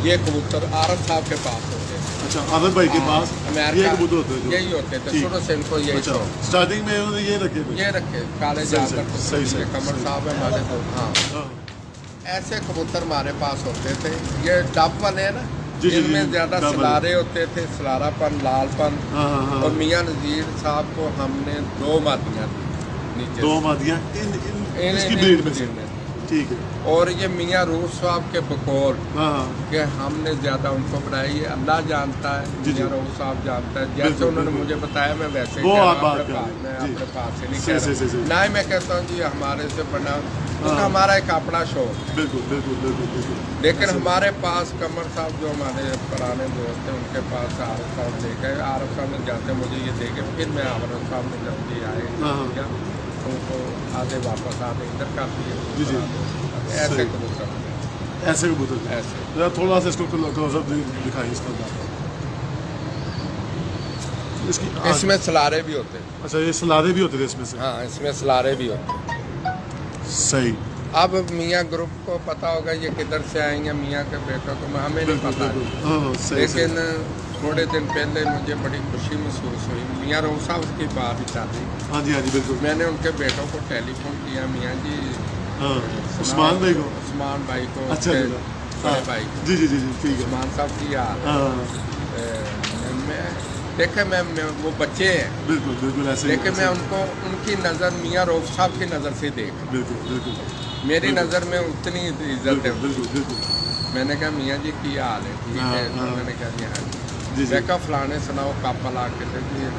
B: ये कबूतर आरफ साहब के पास होते थे।
C: अच्छा आदम भाई के
B: हाँ,
C: पास
B: अमेरिका
C: ये कबूतर होते हैं जो
B: यही होते थे
C: ठीक।
B: शुरू से इनको यही
C: अच्छा
B: शौक।
C: स्टार्टिंग में उन्होंने ये रखे थे
B: ये रखे काले
C: सही,
B: जालदार
C: सही,
B: कबूतर,
C: सही,
B: ये कमर
C: सही।
B: साहब है हमारे तो। हाँ
C: हाँ
B: ऐसे कबूतर हमारे पास होते थे। ये डब वाले हैं ना,
C: जी, जी,
B: इनमें
C: जी,
B: ज़्यादा
C: डब वाले।
B: सलारे होते थे, सलारापन लालपन।
C: हाँ हाँ हाँ
B: और मियाँ नज़ीर साहब को हमने 2 मादियाँ दी नीचे
C: 2
B: से।
C: मादियाँ इन इसकी
B: इन्हें
C: ब्रीड में से
B: ने।
C: ठीक है
B: और ये मियाँ रूफ साहब के बकौल
C: हाँ हाँ
B: कि हमने ज़्यादा उनको बनाई है, अल्लाह जानता है,
C: जी,
B: मियाँ
C: जी।
B: रूफ साहब जानता है। जैसे
C: बिल्कुल,
B: उन्होंने
C: बिल्कुल।
B: मुझे बताया मैं वैसे ही
C: वो
B: कह रहा
C: आप
B: हूँ
C: बात
B: अपने
C: कर
B: पास,
C: रहे
B: मैं
C: हैं, जी।
B: अपने पास से नहीं
C: सही,
B: कह
C: सही,
B: रहा
C: सही।
B: ना ही मैं कहता हूँ जी हमारे से बना, क्योंकि
C: हाँ।
B: हमारा एक अपना शौक।
C: बिल्कुल बिल्कुल बिल्कुल बिल्कुल
B: लेकिन
C: ऐसे-
B: हमारे पास कमर साहब जो हमारे पुराने दोस्त थे उनके पास आरफ साहब ले गए। आरफ साहब ने जाते मुझे ये दे के, फिर मैं आरफ साहब ने जब ये आए
C: हाँ, हाँ।
B: किया, उनको आधे वापस आधे इधर कर दिए।
C: जी, जी।
B: ऐसे
C: सही।
B: कबूतर
C: ऐसे कबूतर थे।
B: ऐसे।
C: जरा थोड़ा सा इसको क्लोजअप दिखाइए इसका इसकी
B: इसमें सलारे भी होते हैं।
C: अच्छा ये सलादे भी होते थे इसमें से
B: हाँ इसमें सलारे भी होते हैं।
C: सही
B: अब मियाँ ग्रुप को पता होगा ये किधर से आएंगे, मियाँ के बेटों को हमें नहीं
C: बिल्कुल
B: पता है।
C: बिल्कुल हाँ सही
B: लेकिन
C: सही
B: थोड़े दिन पहले मुझे बड़ी खुशी महसूस हुई। मियाँ रऊफ साहब की बात चाहती,
C: हाँ जी बिल्कुल
B: मैंने उनके बेटों को टेलीफोन किया, मियाँ जी
C: हाँ उस्मान भाई को
B: उस्मान भाई को,
C: अच्छा
B: उसके
C: अच्छा
B: बड़े
C: हाँ
B: भाई को।
C: जी जी जी जी ठीक है
B: उस्मान साहब की यार
C: हाँ
B: मैं देखे मैं वो बच्चे हैं,
C: बिल्कुल बिल्कुल ऐसे ही
B: लेकिन मैं उनको उनकी नज़र मियाँ रऊफ साहब की नज़र से देख रहा हूँ।
C: बिल्कुल बिल्कुल
B: मेरी
C: बिल्कुल।
B: नज़र में उतनी इज्जत है।
C: बिल्कुल बिल्कुल बिल्कुल
B: मैंने कहा मियाँ जी की हाल है, ठीक
C: हाँ,
B: है।
C: हाँ।
B: उन्होंने कहा जी हाँ
C: जी जी
B: मैं कहा फलाने सुनाओ कप ला के दे जी है।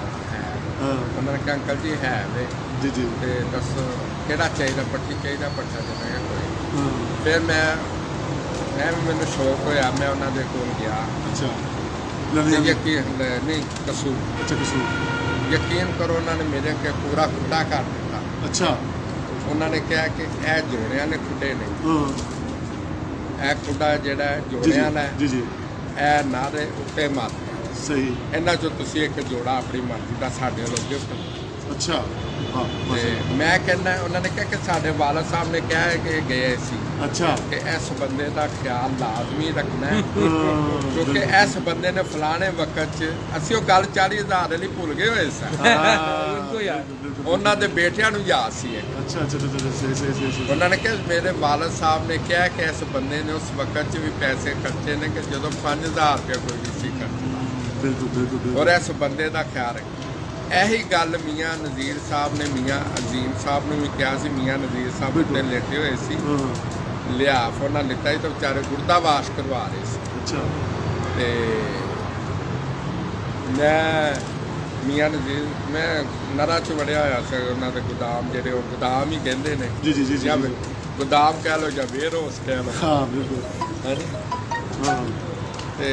C: हाँ
B: उन्होंने कहा अंकल जी है वे
C: जी जी
B: ते दसो केड़ा चाहिए, पट्टी चाहिए, पट्टा चाहिए, कोई।
C: हाँ
B: फिर मैं ਮੈਂ ਵੀ ਮੈਨੂੰ ਸ਼ੌਕ ਹੋਇਆ ਮੈਂ ਉਹਨਾਂ ਦੇ ਕੋਲ ਗਿਆ
C: ਅੱਛਾ
B: ਤੇ
C: ਲੁਧਿਆਣੇ
B: ਯਕੀਨ ਨਹੀਂ ਕਸੂਰ
C: ਅੱਛਾ ਕਸੂਰ
B: ਯਕੀਨ ਕਰੋ ਉਹਨਾਂ ਨੇ ਮੇਰੇ ਅੱਗੇ ਪੂਰਾ ਖੁੱਡਾ ਕਰ ਦਿੱਤਾ
C: ਅੱਛਾ
B: ਉਹਨਾਂ ਨੇ ਕਿਹਾ ਕਿ ਇਹ ਜੋੜਿਆਂ ਨੇ ਖੁੱਡੇ ਨੇ
C: ਹਾਂ
B: ਇਹ ਖੁੱਡਾ ਜਿਹੜਾ ਹੈ
C: ਜੀ
B: ਜੋੜਿਆਂ ਦਾ
C: ਜੀ ਜੀ
B: ਇਹ ਨਾਰੇ ਉੱਤੇ ਮਾਰ
C: ਸਹੀ
B: ਇਹਨਾਂ ਚੋਂ ਤੁਸੀਂ ਇੱਕ ਜੋੜਾ ਆਪਣੀ ਮਰਜ਼ੀ ਦਾ ਸਾਡੇ ਵੱਲੋਂ ਗਿਫਟ
C: ਅੱਛਾ ਹਾਂ
B: ਤੇ ਮੈਂ ਕਹਿੰਦਾ ਉਹਨਾਂ ਨੇ ਕਿਹਾ ਕਿ ਸਾਡੇ ਵਾਲਦ ਸਾਹਿਬ ਨੇ ਕਿਹਾ ਹੈ ਕਿ ਗਏ ਸੀ
C: ਅੱਛਾ
B: ਕਿ ਇਸ ਬੰਦੇ ਦਾ ਖਿਆਲ ਲਾਜ਼ਮੀ ਰੱਖਣਾ ਹੈ ਕਿਉਂਕਿ
C: ਬਿਲਕੁਲ।
B: ਇਸ ਬੰਦੇ ਨੇ ਫਲਾਣੇ ਵਕਤ 'ਚ ਅਸੀਂ ਉਹ ਗੱਲ 40,000 ਵਾਲੀ ਭੁੱਲ ਗਏ ਹੋਏ ਸਾਂ
D: उनको याद
C: ਬਿਲਕੁਲ।
B: ਉਹਨਾਂ ਦੇ ਬੇਟਿਆਂ ਨੂੰ ਯਾਦ ਸੀ ਇਹ।
C: ਅੱਛਾ ਅੱਛਾ ਅੱਛਾ ਸਹੀ
B: ਉਹਨਾਂ ਨੇ ਕਿਹਾ ਮੇਰੇ ਵਾਲਦ ਸਾਹਿਬ ਨੇ ਕਿਹਾ ਕਿ ਇਸ ਬੰਦੇ ਨੇ ਉਸ ਵਕਤ 'ਚ ਵੀ ਪੈਸੇ ਖਰਚੇ ਨੇ ਕਿ ਜਦੋਂ 5,000 ਰੁਪਏ ਕੋਈ ਨਹੀਂ ਸੀ ਖਰਚਦਾ
C: ਬਿਲਕੁਲ ਬਿਲਕੁਲ
B: ਔਰ ਇਸ ਬੰਦੇ ਦਾ ਖਿਆਲ ਰੱਖੇ ਇਹੀ ਗੱਲ ਮੀਆਂ ਨਜ਼ੀਰ ਸਾਹਿਬ ਨੇ ਮੀਆਂ ਅਜ਼ੀਮ ਸਾਹਿਬ ਨੂੰ ਵੀ ਕਿਹਾ ਸੀ ਮੀਆਂ ਨਜ਼ੀਰ ਸਾਹਿਬ ਉੱਤੇ ਲੇਟੇ ਹੋਏ ਸੀ
C: ਹਾਂ
B: ਲਿਆਫ ਉਹਨਾਂ ਲਿੱਤਾ ਹੀ ਤਾਂ ਵਿਚਾਰੇ ਗੁਰਦਾ ਵਾਸ਼ ਕਰਵਾ ਰਹੇ ਸੀ
C: ਅੱਛਾ
B: ਤੇ ਮੈਂ ਮੀਆਂ ਨਜ਼ੀਰ ਮੈਂ ਨਰਾਂ 'ਚ ਵੜਿਆ ਹੋਇਆ ਸੀ ਉਹਨਾਂ ਦੇ ਗੋਦਾਮ ਜਿਹੜੇ ਉਹ ਗੋਦਾਮ ਹੀ ਕਹਿੰਦੇ ਨੇ
C: ਜੀ ਜੀ ਜੀ ਜੀ
B: ਜਾਂ ਗੋਦਾਮ ਕਹਿ ਲਓ ਜਾਂ ਵੇਅਰ ਹਾਊਸ ਕਹਿ ਲਓ
C: ਹਾਂ ਬਿਲਕੁਲ
B: ਹਾਂਜੀ
C: ਹਾਂ
B: ਤੇ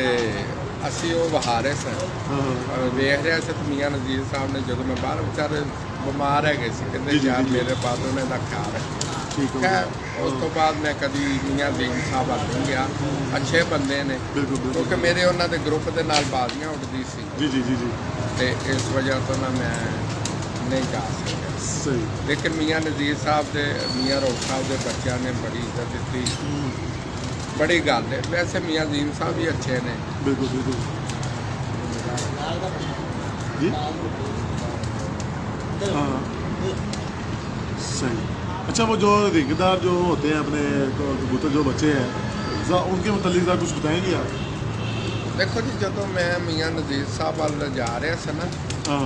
B: ਅਸੀਂ ਉਹ ਵਹਾਰੇ ਸਾਂ
C: ਹਾਂ
B: ਵੇਖ ਰਿਹਾ ਸੀ ਤੇ ਮੀਆਂ ਨਜ਼ੀਰ ਸਾਹਿਬ ਨੇ ਜਦੋਂ ਮੈਂ ਬਾਹਰ ਵਿਚਾਰੇ ਬਿਮਾਰ ਹੈਗੇ ਸੀ ਕਹਿੰਦੇ
C: ਜੀ, ਜੀ,
B: ਯਾਰ
C: ਜੀ।
B: ਮੇਰੇ ਪਾਸ ਉਹਨਾਂ ਦਾ ਖਿਆਲ ਰੱਖਿਆ
C: ਠੀਕ ਹੋ
B: ਖੈਰ
C: ਗਿਆ
B: ਉਸ ਤੋਂ ਬਾਅਦ ਮੈਂ ਕਦੀ ਮੀਆਂ ਜ਼ੀਨ ਸਾਹਿਬ ਵੱਲ ਨਹੀਂ ਗਿਆ ਅੱਛੇ ਬੰਦੇ ਨੇ
C: ਬਿਲਕੁਲ
B: ਕਿਉਂਕਿ
C: ਬਿਲਕੁਲ
B: ਮੇਰੇ ਉਹਨਾਂ ਦੇ ਗਰੁੱਪ ਦੇ ਨਾਲ ਬਾਜ਼ੀਆਂ ਉੱਡਦੀ ਸੀ
C: ਜੀ ਜੀ ਜੀ ਜੀ
B: ਤੇ ਇਸ ਵਜ੍ਹਾ ਤੋਂ ਨਾ ਮੈਂ ਨਹੀਂ ਜਾ ਸਕਿਆ
C: ਸਹੀ
B: ਲੇਕਿਨ ਮੀਆਂ ਨਜ਼ੀਰ ਸਾਹਿਬ ਦੇ ਮੀਆਂ ਰੋਕ ਸਾਹਿਬ ਦੇ ਬੱਚਿਆਂ ਨੇ ਬੜੀ ਇੱਜ਼ਤ ਦਿੱਤੀ ਬੜੀ ਗੱਲ ਹੈ ਵੈਸੇ ਮੀਆਂ ਜ਼ੀਨ ਸਾਹਿਬ ਵੀ ਅੱਛੇ ਨੇ
C: बिल्कुल बिल्कुल जी हाँ सही अच्छा वो जो रिंगदार जो होते हैं अपने कबूतर जो बच्चे हैं उनके मुतालिक ज़रा कुछ बताएंगे आप
B: ਦੇਖੋ ਜੀ ਜਦੋਂ ਮੈਂ ਮੀਆਂ ਨਜ਼ੀਰ ਸਾਹਿਬ ਵੱਲ ਜਾ ਰਿਹਾ ਸੀ ਨਾ
C: हाँ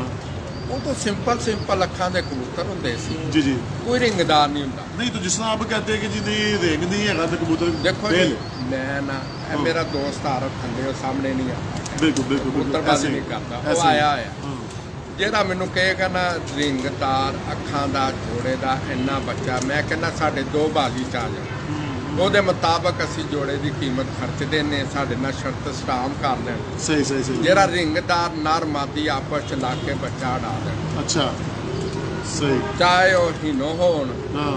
B: ਉਹ ਤਾਂ ਸਿੰਪਲ ਅੱਖਾਂ ਦੇ ਕਬੂਤਰ ਹੁੰਦੇ ਸੀ
C: जी जी
B: ਕੋਈ ਰਿੰਗਦਾਰ ਨਹੀਂ ਹੁੰਦਾ
C: नहीं तो जिस तरह आप कहते हैं कि जी नहीं रिंग नहीं है तो कबूतर
B: ਦੇਖੋ
C: बेल
B: ਜੀ मैं ਨਾ ਇਹ ਮੇਰਾ ਦੋਸਤ ਆਰਫ ਥੱਲੇ ਉਹ ਸਾਹਮਣੇ ਨਹੀਂ ਆ
C: बिल्कुल बिल्कुल
B: ਕਬੂਤਰਬਾਜ਼ੀ
C: ऐसे
B: ਨਹੀਂ
C: ही,
B: ਕਰਦਾ
C: ऐसे
B: ਉਹ
C: ही।
B: ਆਇਆ ਹੋਇਆ
C: हाँ,
B: ਜਿਹੜਾ ਮੈਨੂੰ ਕਹੇਗਾ ਨਾ ਰਿੰਗਦਾਰ ਅੱਖਾਂ ਦਾ ਜੋੜੇ ਦਾ ਇੰਨਾ ਬੱਚਾ ਮੈਂ ਕਹਿੰਦਾ ਸਾਡੇ ਦੋ ਬਾਗੀ ਚ ਆ ਜਾ ਉਹਦੇ ਮੁਤਾਬਕ ਅਸੀਂ ਜੋੜੇ ਦੀ ਕੀਮਤ ਖਰਚਦੇ ਨੇ ਸਾਡੇ ਨਾਲ ਸ਼ਰਤ ਸਟਾਮ ਕਰ ਲੈਣ
C: सही सही सही
B: ਜਿਹੜਾ ਰਿੰਗਦਾਰ ਨਰ ਮਾਦੀ ਆਪਸ ਚ ਲਾ ਕੇ ਬੱਚਾ ਉਡਾ ਦੇਣ
C: अच्छा सही
B: ਚਾਹੇ ਉਹ ਹੀਨੋ ਹੋਣ
C: हाँ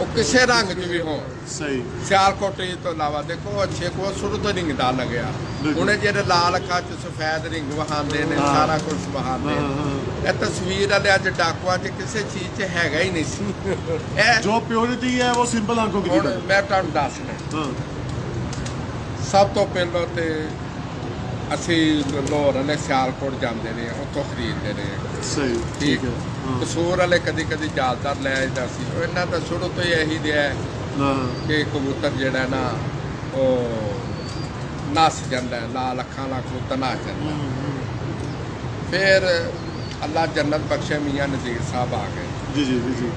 B: ਉਹ ਕਿਸੇ ਰੰਗ 'ਚ ਵੀ ਹੋਣ
C: सही
B: ਸਿਆਲਕੋਟ ਤੋਂ ਇਲਾਵਾ ਦੇਖੋ ਅੱਛੇ ਕੋ ਸ਼ੁਰੂ ਤੋਂ ਰਿੰਗਦਾਰ ਲੱਗਿਆ
C: ਬਿਲਕੁਲ।
B: ਉਹਨੇ ਜਿਹੜੇ ਲਾਲ ਅੱਖਾਂ 'ਚ ਸਫੈਦ ਰਿੰਗ ਵਹਾਉਂਦੇ ਨੇ
C: ਹਾਂ।
B: ਸਾਰਾ ਕੁਝ ਵਹਾਉਂਦੇ
C: हाँ,
B: ਨੇ
C: हाँ,
B: ਇਹ ਤਸਵੀਰ ਵਾਲੇ ਅੱਜ ਡਾਕੂਆਂ 'ਚ ਕਿਸੇ ਚੀਜ਼ 'ਚ ਹੈਗਾ ਹੀ ਨਹੀਂ ਸੀ ਇਹ
C: जो प्योरिटी है वो सिंपल आंखों की
B: ਹੁਣ
C: दिखती है।
B: ਮੈਂ ਤੁਹਾਨੂੰ ਦੱਸਣਾ
C: हाँ
B: ਸਭ ਤੋਂ ਪਹਿਲਾਂ ਤੇ ਅਸੀਂ ਲਾਹੌਰ ਵਾਲੇ ਸਿਆਲਕੋਟ ਜਾਂਦੇ ਰਹੇ ਉੱਥੋਂ ਖਰੀਦਦੇ ਰਹੇ
C: सही ठीक है हाँ
B: ਕਸੂਰ ਵਾਲੇ ਕਦੀ ਜਾਲਦਾਰ ਲੈ ਆਈਦਾ ਸੀ ਉਹ ਇਹਨਾਂ ਦਾ ਸ਼ੁਰੂ ਤੋਂ ਹੀ ਇਹੀ ਰਿਹਾ
C: हाँ
B: ਕਿ ਕਬੂਤਰ ਜਿਹੜਾ ਨਾ ਉਹ ਨੱਸ ਜਾਂਦਾ ਹੈ, ਲਾਲ ਅੱਖਾਂ ਵਾਲਾ ਕਬੂਤਰ ਨੱਸ ਜਾਂਦਾ ਫਿਰ ਅੱਲਾ ਜੰਨਤ ਬਖਸ਼ੇ ਮੀਆਂ ਨਜ਼ੀਰ ਸਾਹਿਬ ਆ ਗਏ
C: जी जी जी जी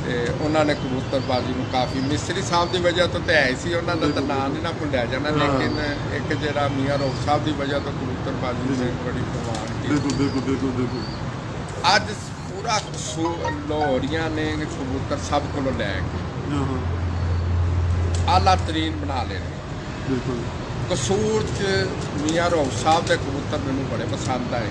B: ਤੇ ਉਹਨਾਂ ਨੇ ਕਬੂਤਰਬਾਜ਼ੀ ਨੂੰ ਕਾਫੀ ਮਿਸਤਰੀ ਸਾਹਿਬ ਦੀ ਵਜ੍ਹਾ ਤੋਂ ਤੇ ਹੈ ਸੀ ਉਹਨਾਂ ਦਾ ਤਾਂ ਨਾਂ ਨਹੀਂ ਨਾ ਭੁੱਲਿਆ ਜਾਣਾ
C: ਹਾਂ।
B: ਲੇਕਿਨ ਇੱਕ ਜਿਹੜਾ ਮੀਆਂ ਰੋਕ ਸਾਹਿਬ ਦੀ ਵਜ੍ਹਾ ਤੋਂ ਕਬੂਤਰਬਾਜ਼ੀ ਨੇ ਬੜੀ ਪ੍ਰਵਾਨ ਕੀਤੀ
C: बिल्कुल बिल्कुल बिल्कुल बिल्कुल
B: ਅੱਜ ਪੂਰਾ ਲਾਹੌਰੀਆਂ ਨੇ ਕਬੂਤਰ ਸਭ ਕੋਲੋਂ ਲੈ ਕੇ
C: हाँ हाँ
B: ਆਲਾ ਤਰੀਨ ਬਣਾ ਲਏ ਨੇ
C: बिल्कुल
B: ਕਸੂਰ 'ਚ ਮੀਆਂ ਰੋਕ ਸਾਹਿਬ ਦੇ ਕਬੂਤਰ ਮੈਨੂੰ ਬੜੇ ਪਸੰਦ ਆਏ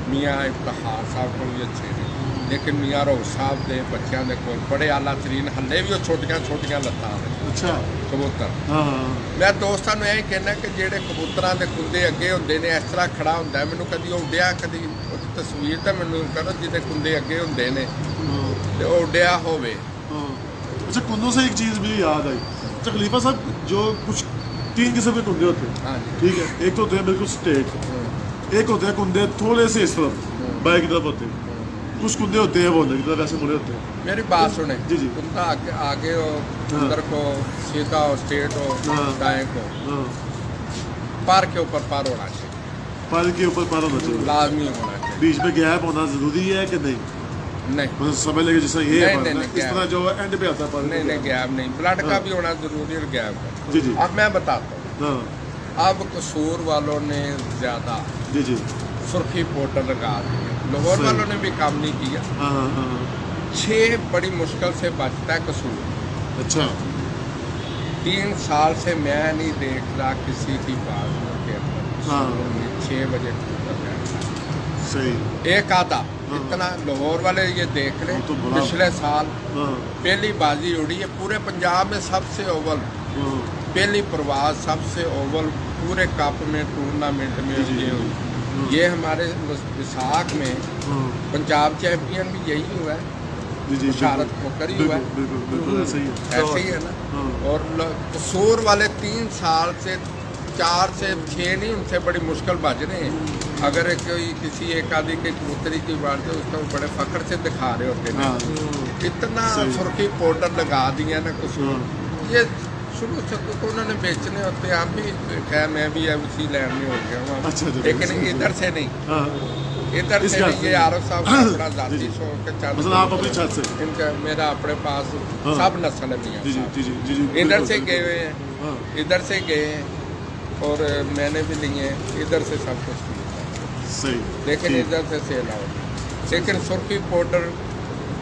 B: ਮੀਆਂ ਇਫਤਖਾਰ ਸਾਹਿਬ ਕੋਲ ਵੀ ਅੱਛੇ ਨੇ ਲੇਕਿਨ ਮੀਆਂ ਰੋਕ ਸਾਹਿਬ ਦੇ ਬੱਚਿਆਂ ਦੇ ਕੋਲ ਬੜੇ ਆਲਾ ਤਰੀਨ ਹੱਲੇ ਵੀ ਉਹ ਛੋਟੀਆਂ ਲੱਤਾਂ ਨੇ
C: अच्छा
B: ਕਬੂਤਰ
C: हाँ हाँ
B: ਮੈਂ ਦੋਸਤਾਂ ਨੂੰ ਇਹ ਕਹਿਣਾ ਕਿ ਜਿਹੜੇ ਕਬੂਤਰਾਂ ਦੇ ਕੁੰਦੇ ਅੱਗੇ ਹੁੰਦੇ ਨੇ ਇਸ ਤਰ੍ਹਾਂ ਖੜਾ ਹੁੰਦਾ ਹੈ, ਮੈਨੂੰ ਕਦੀ ਉਹ ਉੱਡਿਆ ਕਦੀ ਉਹਦੀ ਤਸਵੀਰ ਤਾਂ ਮੈਨੂੰ ਕਰੋ ਜਿਹਦੇ ਕੁੰਦੇ ਅੱਗੇ ਹੁੰਦੇ ਨੇ
C: हाँ
B: ਤੇ ਉਹ ਉੱਡਿਆ ਹੋਵੇ
C: हाँ। अच्छा कुंदों से एक चीज़ भी याद आई अच्छा खलीफा साहब जो कुछ 3 किस्म के कुंदे होते हैं
B: ਹਾਂਜੀ
C: ठीक है एक तो होते हैं बिल्कुल स्ट्रेट एक होते हैं कुंदे थोड़े से इस तरफ बाएं की तरफ होते हैं कुछ कुंदे होते हैं वो अंदर की तरफ ऐसे मुड़े होते हैं
B: मेरी बात सुने
C: जी, जी।
B: कुंदा आगे हो अंदर को सीधा हो स्ट्रेट हो
C: हाँ।
B: दाएं को
C: हाँ
B: पार के ऊपर पार होना चाहिए
C: पैर के ऊपर पैर होना चाहिए
B: लाजमी होना चाहिए
C: बीच में गैप होना जरूरी है कि नहीं
B: नहीं
C: मतलब समझ लेंगे जैसा ये है
B: नहीं,
C: पैर
B: नहीं,
C: ना,
B: नहीं,
C: इस तरह जो एंड पे आता है पैर
B: नहीं नहीं गैप नहीं ब्लड का भी होना जरूरी है गैप का
C: जी जी
B: अब मैं बताता हूँ
C: हाँ
B: अब कसूर वालों ने ज़्यादा
C: जी जी
B: सुर्खी पाउडर लगा दी लाहौर
C: सही।
B: वालों ने भी काम नहीं किया
C: हाँ हाँ हाँ
B: 6 बड़ी मुश्किल से बचता है कसूर
C: अच्छा
B: 3 साल से मैं नहीं देख रहा किसी की बात के अंदर
C: हाँ।
B: 6 बजे कबूतर बैठता है।
C: सही।
B: एक आधा इतना लाहौर वाले ये देख लें
C: वो तो बड़ा-
B: पिछले साल
C: हाँ,
B: पहली बाजी उड़ी है पूरे पंजाब में सबसे ओवल
C: हाँ,
B: पहली प्रवास सबसे ओवल पूरे कप में टूर्नामेंट में
C: जी,
B: ये हुई
C: हाँ।
B: ये हमारे विशाख में
C: हाँ,
B: पंजाब चैंपियन भी यही हुआ है
C: जी जी
B: भारत को करी हुआ है
C: बिल्कुल बिल्कुल बिल्कुल ऐसा ही है।
B: ऐसे ही है ना
C: हाँ,
B: और कसूर वाले 3 साल से 4 से 6 नहीं उनसे बड़ी मुश्किल बज रहे हैं अगर कोई किसी एक आदि के कबूतरी की बात है उसको बड़े फखर से दिखा रहे होते हैं
C: हाँ,
B: इतना
C: सही।
B: सुर्खी पाउडर लगा दिया ना कसूर
C: हाँ।
B: ये शुरू से तो उन्होंने बेचने होते हैं हम भी खैर मैं भी अब उसी लाइन में हो गया हूँ अब।
C: अच्छा, अच्छा,
B: लेकिन
C: अच्छा।
B: इधर से नहीं
C: हाँ,
B: इधर
C: इस
B: से
C: घर
B: नहीं
C: से।
B: ये आरव साहब का अपना
C: जी,
B: जाती
C: जी।
B: शौक है चार
C: मतलब आप अपनी छत से
B: इनका मेरा अपने पास
C: हाँ।
B: सब नस्ल है मियां
C: जी जी
B: साहब।
C: जी जी जी जी
B: इधर
C: बिल्कुल,
B: से
C: बिल्कुल।
B: गए हुए हैं
C: हाँ,
B: इधर से गए हैं और मैंने भी लिए हैं इधर से सब कुछ लिया
C: सही।
B: लेकिन
C: ठीक।
B: इधर से सेल आउट लेकिन सुर्खी पाउडर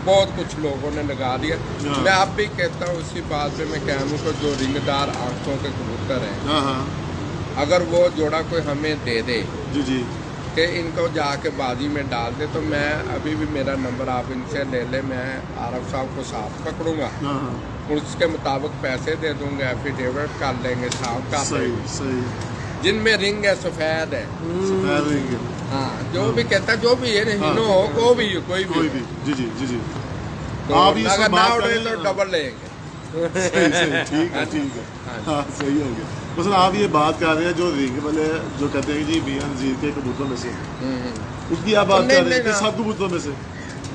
B: बहुत कुछ लोगों ने लगा दिया
C: हाँ।
B: मैं अब भी कहता हूँ उसी बात पे मैं कहूँ को जो रिंगदार आंखों के कबूतर हैं
C: हाँ हाँ
B: अगर वो जोड़ा कोई हमें दे दे
C: जी जी
B: कि इनको जाके बाजी में डाल दे तो मैं अभी भी मेरा नंबर आप इनसे ले ले मैं आरफ साहब को साथ पकड़ूंगा
C: हाँ हाँ
B: उसके मुताबिक पैसे दे दूंगा एफिडेविट कर लेंगे साहब का
C: सही सही।
B: जिनमें रिंग है सफेद है
C: सफेद रिंग है।
B: हाँ जो भी कहता है जो भी है
C: हाँ।
B: हिनो हो कोई भी हो कोई
C: कोई
B: भी
C: भी जी जी जी जी
B: तो
C: आप ये
B: अगर
C: सब
B: ना
C: बात
B: उड़े
C: करें
B: तो डबल लेंगे
C: सही सही ठीक है ठीक है हाँ सही हो गया। मतलब आप ये बात कर रहे हैं जो रिंग वाले जो कहते हैं कि जी मियां नज़ीर के कबूतरों में से उसकी आप बात
B: नहीं,
C: कर रहे हैं
B: नहीं,
C: कि
B: ना।
C: सब कबूतरों में से